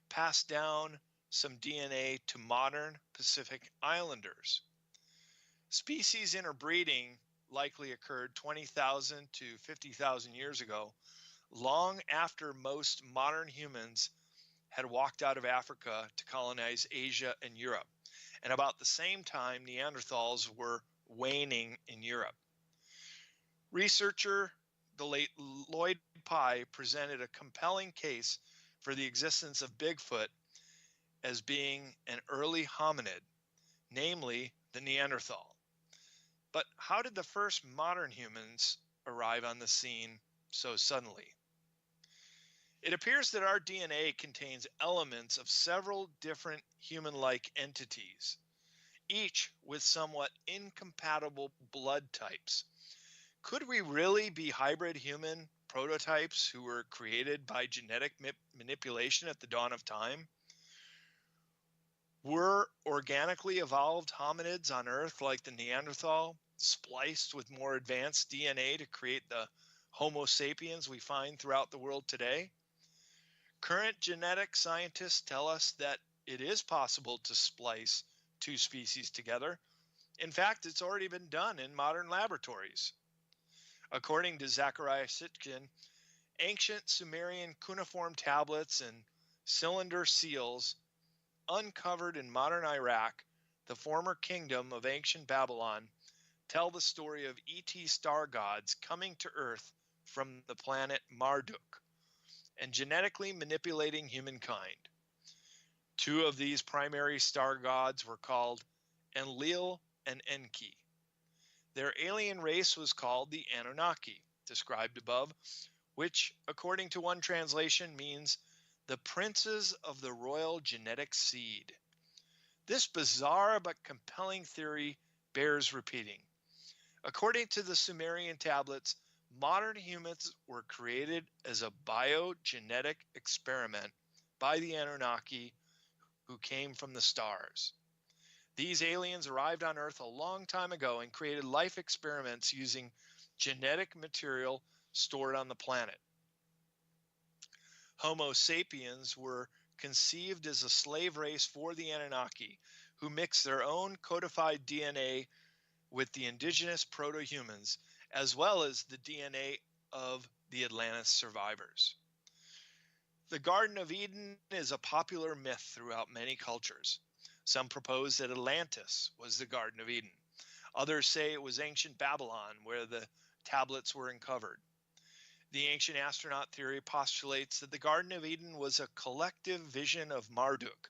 passed down some DNA to modern Pacific Islanders. Species interbreeding likely occurred 20,000 to 50,000 years ago, long after most modern humans had walked out of Africa to colonize Asia and Europe, and about the same time Neanderthals were waning in Europe. Researcher, the late Lloyd Pye, presented a compelling case for the existence of Bigfoot as being an early hominid, namely the Neanderthal. But how did the first modern humans arrive on the scene so suddenly? It appears that our DNA contains elements of several different human-like entities, each with somewhat incompatible blood types. Could we really be hybrid human prototypes who were created by genetic manipulation at the dawn of time? Were organically evolved hominids on Earth like the Neanderthal spliced with more advanced DNA to create the Homo sapiens we find throughout the world today? Current genetic scientists tell us that it is possible to splice two species together. In fact, it's already been done in modern laboratories. According to Zecharia Sitchin, ancient Sumerian cuneiform tablets and cylinder seals uncovered in modern Iraq, the former kingdom of ancient Babylon, tell the story of ET star gods coming to Earth from the planet Marduk and genetically manipulating humankind. Two of these primary star gods were called Enlil and Enki. Their alien race was called the Anunnaki, described above, which, according to one translation, means the princes of the royal genetic seed. This bizarre but compelling theory bears repeating. According to the Sumerian tablets, modern humans were created as a biogenetic experiment by the Anunnaki who came from the stars. These aliens arrived on Earth a long time ago and created life experiments using genetic material stored on the planet. Homo sapiens were conceived as a slave race for the Anunnaki, who mixed their own codified DNA with the indigenous proto-humans, as well as the DNA of the Atlantis survivors. The Garden of Eden is a popular myth throughout many cultures. Some propose that Atlantis was the Garden of Eden. Others say it was ancient Babylon, where the tablets were uncovered. The ancient astronaut theory postulates that the Garden of Eden was a collective vision of Marduk,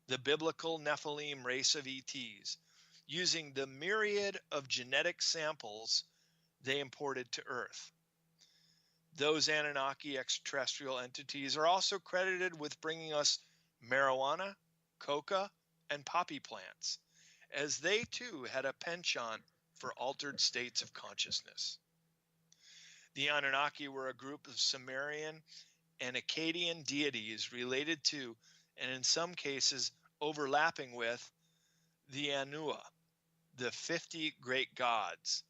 the biblical Nephilim race of ETs, using the myriad of genetic samples they imported to Earth. Those Anunnaki extraterrestrial entities are also credited with bringing us marijuana, coca, and poppy plants, as they too had a penchant for altered states of consciousness. The Anunnaki were a group of Sumerian and Akkadian deities related to, and in some cases overlapping with, the Anua, the 50 great gods,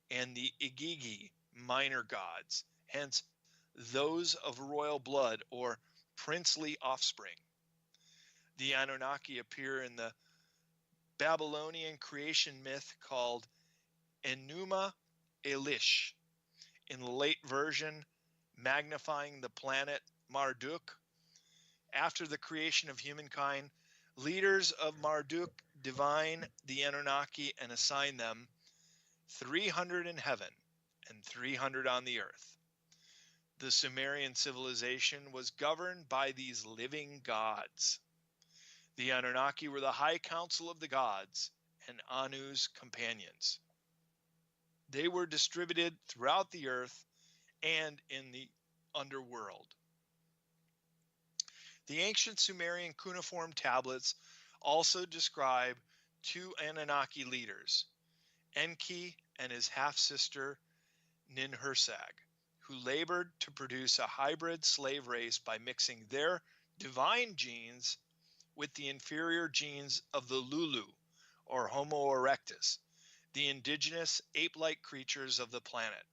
and the Igigi, minor gods, hence those of royal blood or princely offspring. The Anunnaki appear in the Babylonian creation myth called Enuma Elish, in the late version magnifying the planet Marduk. After the creation of humankind, leaders of Marduk divine the Anunnaki and assign them 300 in heaven and 300 on the earth. The Sumerian civilization was governed by these living gods. The Anunnaki were the high council of the gods and Anu's companions. They were distributed throughout the earth and in the underworld. The ancient Sumerian cuneiform tablets also describe two Anunnaki leaders, Enki and his half-sister Ninhursag, who labored to produce a hybrid slave race by mixing their divine genes with the inferior genes of the Lulu, or Homo erectus, the indigenous ape-like creatures of the planet.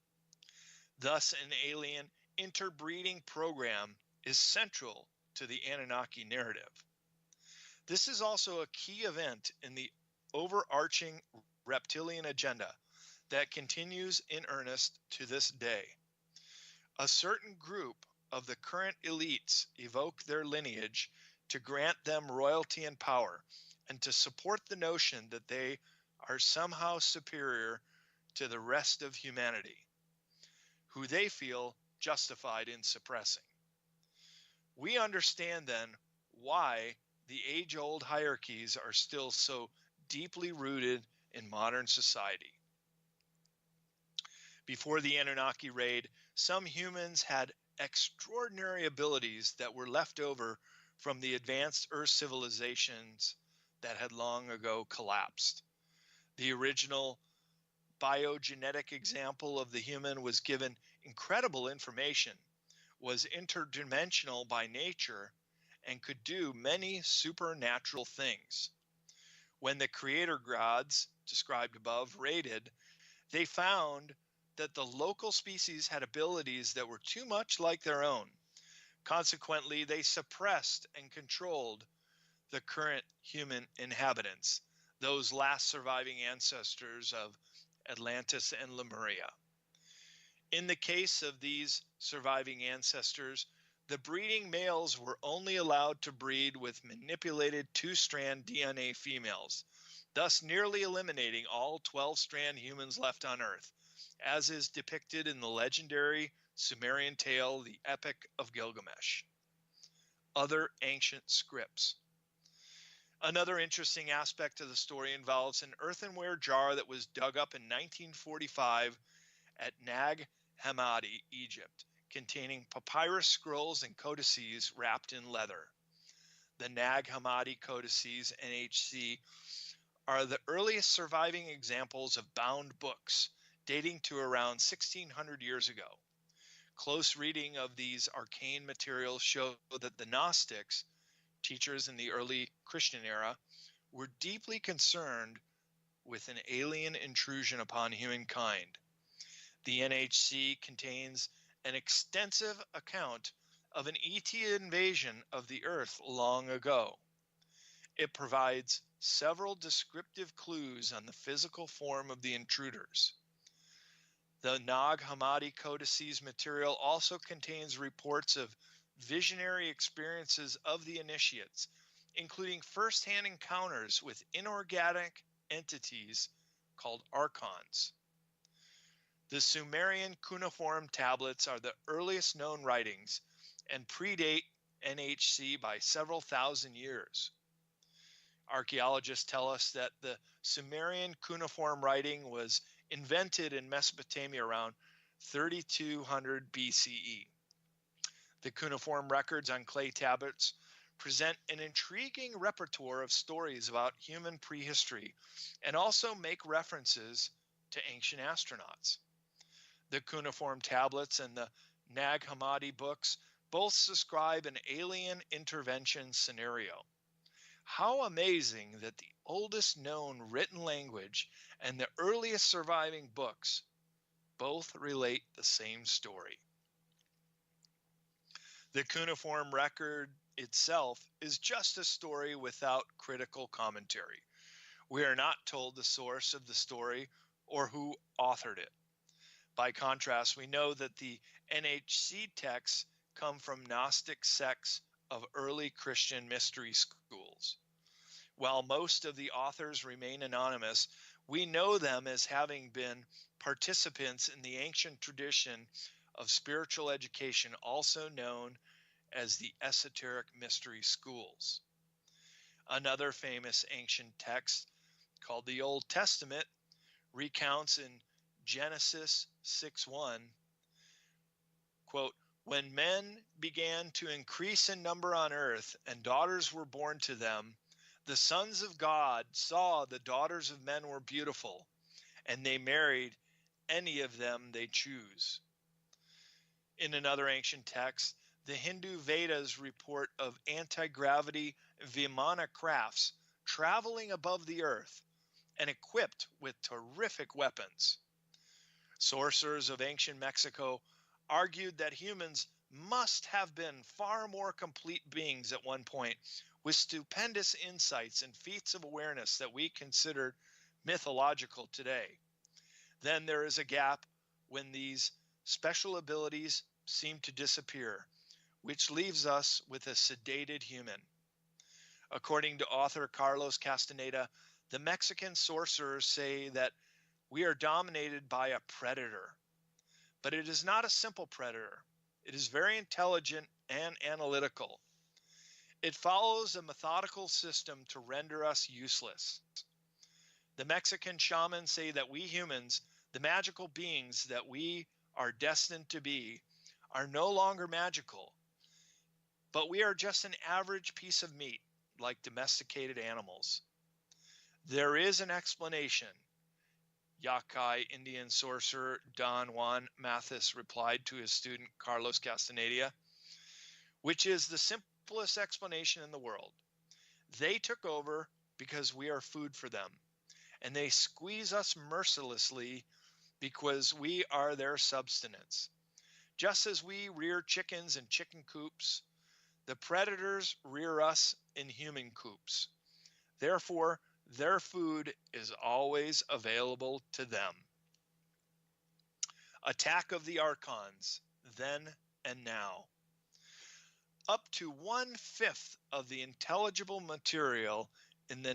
Thus, an alien interbreeding program is central to the Anunnaki narrative. This is also a key event in the overarching reptilian agenda that continues in earnest to this day. A certain group of the current elites evoke their lineage to grant them royalty and power, and to support the notion that they are somehow superior to the rest of humanity, who they feel justified in suppressing. We understand then why the age-old hierarchies are still so deeply rooted in modern society. Before the Anunnaki raid, some humans had extraordinary abilities that were left over from the advanced Earth civilizations that had long ago collapsed. The original biogenetic example of the human was given incredible information, was interdimensional by nature, and could do many supernatural things. When the creator gods, described above, raided, they found that the local species had abilities that were too much like their own. Consequently, they suppressed and controlled the current human inhabitants, those last surviving ancestors of Atlantis and Lemuria. In the case of these surviving ancestors, the breeding males were only allowed to breed with manipulated two-strand DNA females, thus nearly eliminating all 12-strand humans left on Earth, as is depicted in the legendary Sumerian tale, the Epic of Gilgamesh. Other ancient scripts. Another interesting aspect of the story involves an earthenware jar that was dug up in 1945 at Nag Hammadi, Egypt, containing papyrus scrolls and codices wrapped in leather. The Nag Hammadi codices, NHC, are the earliest surviving examples of bound books, dating to around 1600 years ago. Close reading of these arcane materials show that the Gnostics, teachers in the early Christian era, were deeply concerned with an alien intrusion upon humankind. The NHC contains an extensive account of an ET invasion of the Earth long ago. It provides several descriptive clues on the physical form of the intruders. The Nag Hammadi codices material also contains reports of visionary experiences of the initiates, including first-hand encounters with inorganic entities called archons. The Sumerian cuneiform tablets are the earliest known writings and predate NHC by several thousand years. Archaeologists tell us that the Sumerian cuneiform writing was invented in Mesopotamia around 3200 BCE. The cuneiform records on clay tablets present an intriguing repertoire of stories about human prehistory and also make references to ancient astronauts. The cuneiform tablets and the Nag Hammadi books both describe an alien intervention scenario. How amazing that the oldest known written language and the earliest surviving books both relate the same story. The cuneiform record itself is just a story without critical commentary. We are not told the source of the story or who authored it. By contrast, we know that the NHC texts come from Gnostic sects of early Christian mystery schools. While most of the authors remain anonymous, we know them as having been participants in the ancient tradition of spiritual education, also known as the Esoteric mystery schools. Another famous ancient text, called the Old Testament, recounts in Genesis 6:1, quote, "When men began to increase in number on earth, and daughters were born to them, the sons of God saw the daughters of men were beautiful, and they married any of them they choose." In another ancient text, the Hindu Vedas report of anti-gravity Vimana crafts traveling above the earth and equipped with terrific weapons. Sorcerers of ancient Mexico argued that humans must have been far more complete beings at one point, with stupendous insights and feats of awareness that we consider mythological today. Then there is a gap when these special abilities seem to disappear, which leaves us with a sedated human. According to author Carlos Castaneda, the Mexican sorcerers say that we are dominated by a predator. But it is not a simple predator. It is very intelligent and analytical. It follows a methodical system to render us useless. The Mexican shamans say that we humans, the magical beings that we are destined to be, are no longer magical, but we are just an average piece of meat, like domesticated animals. There is an explanation, Yaqui Indian sorcerer Don Juan Mathis replied to his student Carlos Castaneda, which is the simplest explanation in the world. They took over because we are food for them, and they squeeze us mercilessly because we are their subsistence. Just as we rear chickens in chicken coops, the predators rear us in human coops. Therefore, their food is always available to them. Attack of the Archons, then and now. Up to 1/5 of the intelligible material in the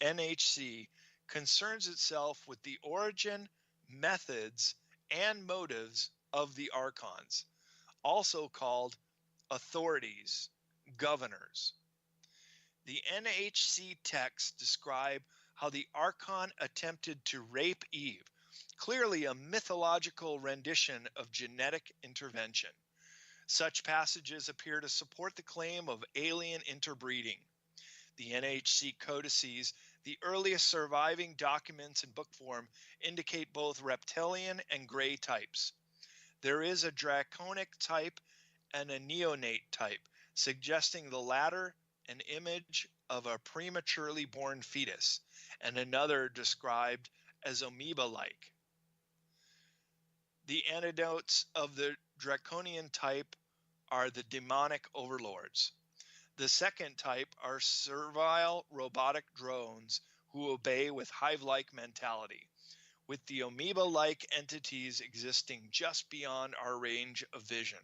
NHC concerns itself with the origin, methods, and motives of the Archons, also called authorities, governors. The NHC texts describe how the Archon attempted to rape Eve, clearly a mythological rendition of genetic intervention. Such passages appear to support the claim of alien interbreeding. The NHC codices, the earliest surviving documents in book form, indicate both reptilian and gray types. There is a draconic type and a neonate type, suggesting the latter an image of a prematurely born fetus, and another described as amoeba-like. The antidotes of the draconian type are the demonic overlords. The second type are servile robotic drones who obey with hive-like mentality, with the amoeba-like entities existing just beyond our range of vision.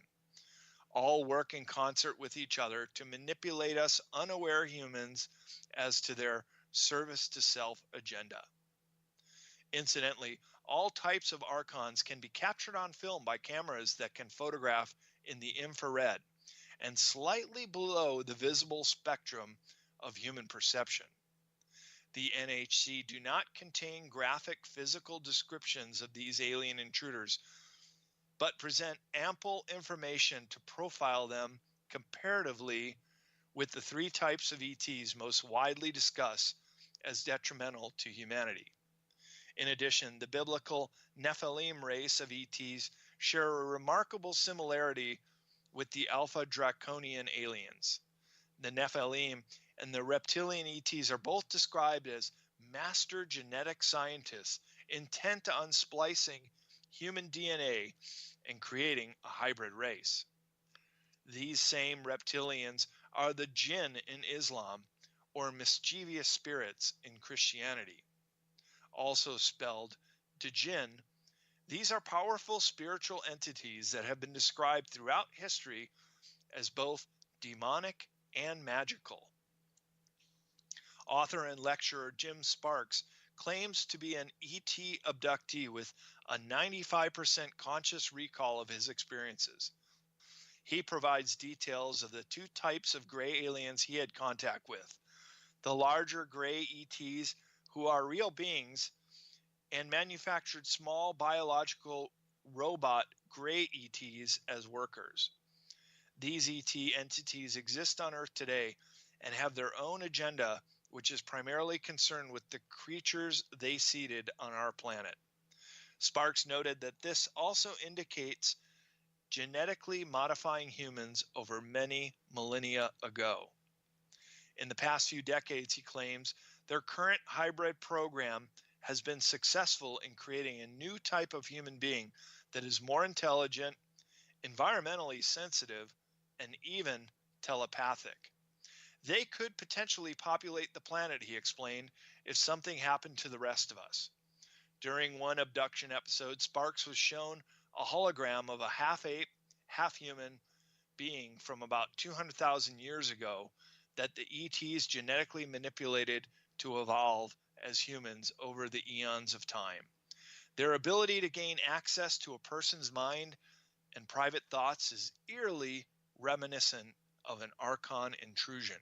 All work in concert with each other to manipulate us unaware humans as to their service to self agenda. Incidentally, all types of archons can be captured on film by cameras that can photograph in the infrared and slightly below the visible spectrum of human perception. The NHC do not contain graphic physical descriptions of these alien intruders, but present ample information to profile them comparatively with the three types of ETs most widely discussed as detrimental to humanity. In addition, the biblical Nephilim race of ETs share a remarkable similarity with the Alpha Draconian aliens. The Nephilim and the reptilian ETs are both described as master genetic scientists intent on splicing human DNA and creating a hybrid race. These same reptilians are the jinn in Islam, or mischievous spirits in Christianity. Also spelled djinn, these are powerful spiritual entities that have been described throughout history as both demonic and magical. Author and lecturer Jim Sparks claims to be an ET abductee with a 95% conscious recall of his experiences. He provides details of the two types of gray aliens he had contact with: the larger gray ETs, who are real beings, and manufactured small biological robot gray ETs as workers. These ET entities exist on Earth today and have their own agenda, which is primarily concerned with the creatures they seeded on our planet. Sparks noted that this also indicates genetically modifying humans over many millennia ago. In the past few decades, he claims, Their current hybrid program has been successful in creating a new type of human being that is more intelligent, environmentally sensitive, and even telepathic. They could potentially populate the planet, he explained, if something happened to the rest of us. During one abduction episode, Sparks was shown a hologram of a half ape, half human being from about 200,000 years ago that the ETs genetically manipulated to evolve as humans over the eons of time. Their ability to gain access to a person's mind and private thoughts is eerily reminiscent of an archon intrusion.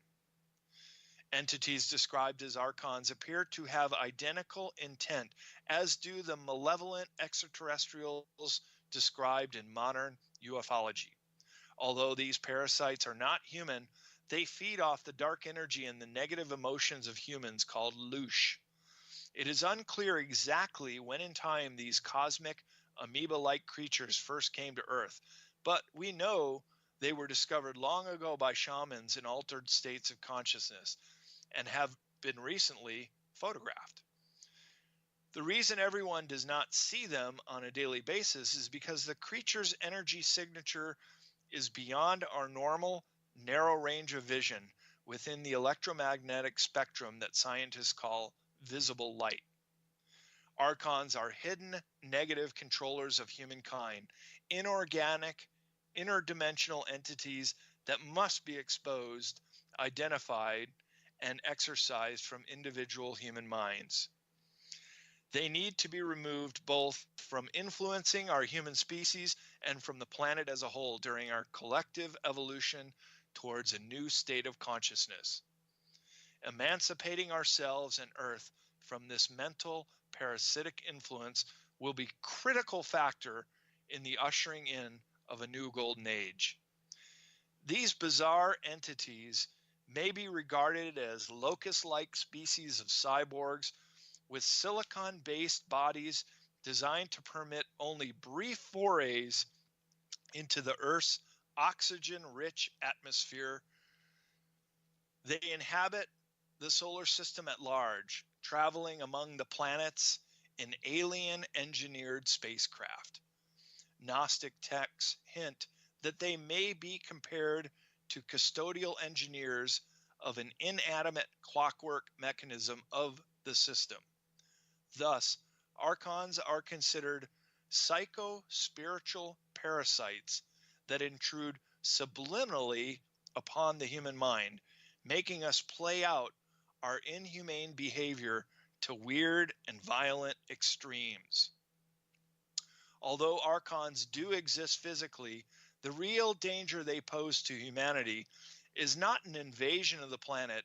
Entities described as archons appear to have identical intent, as do the malevolent extraterrestrials described in modern ufology. Although these parasites are not human, they feed off the dark energy and the negative emotions of humans called loosh. It is unclear exactly when in time these cosmic amoeba-like creatures first came to Earth, but we know they were discovered long ago by shamans in altered states of consciousness and have been recently photographed. The reason everyone does not see them on a daily basis is because the creature's energy signature is beyond our normal narrow range of vision within the electromagnetic spectrum that scientists call visible light. Archons are hidden negative controllers of humankind, inorganic, interdimensional entities that must be exposed, identified, and exorcised from individual human minds. They need to be removed both from influencing our human species and from the planet as a whole during our collective evolution towards a new state of consciousness. Emancipating ourselves and Earth from this mental parasitic influence will be a critical factor in the ushering in of a new golden age. These bizarre entities may be regarded as locust-like species of cyborgs with silicon-based bodies designed to permit only brief forays into the Earth's oxygen-rich atmosphere. They inhabit the solar system at large, traveling among the planets in alien-engineered spacecraft. Gnostic texts hint that they may be compared to custodial engineers of an inanimate clockwork mechanism of the system. Thus, archons are considered psycho-spiritual parasites that intrude subliminally upon the human mind, making us play out our inhumane behavior to weird and violent extremes. Although archons do exist physically, the real danger they pose to humanity is not an invasion of the planet,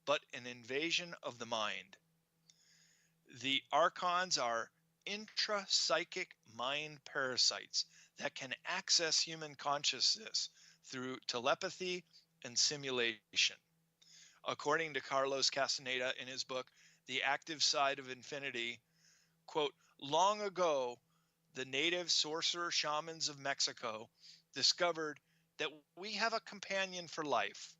but an invasion of the mind. The archons are intrapsychic mind parasites that can access human consciousness through telepathy and simulation. According to Carlos Castaneda in his book, The Active Side of Infinity, quote, long ago, the native sorcerer shamans of Mexico discovered that we have a companion for life.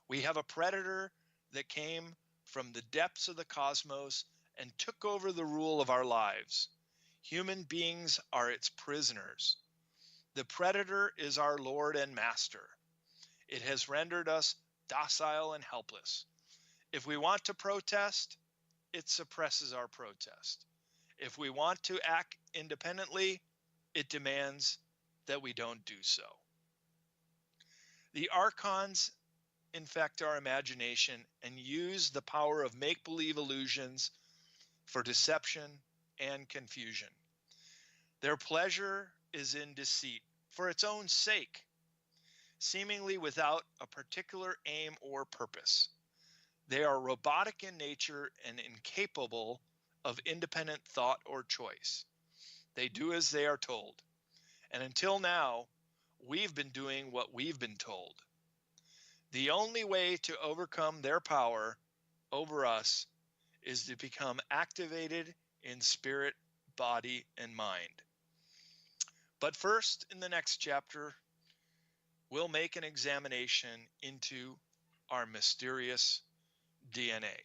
We have a predator that came from the depths of the cosmos and took over the rule of our lives. Human beings are its prisoners. The predator is our Lord and Master. It has rendered us docile and helpless. If we want to protest, it suppresses our protest. If we want to act independently, it demands that we don't do so. The archons infect our imagination and use the power of make-believe illusions for deception and confusion. Their pleasure is in deceit for its own sake, seemingly without a particular aim or purpose. They are robotic in nature and incapable of independent thought or choice. They do as they are told. And until now, we've been doing what we've been told. The only way to overcome their power over us is to become activated in spirit, body, and mind. But first, in the next chapter, we'll make an examination into our mysterious DNA.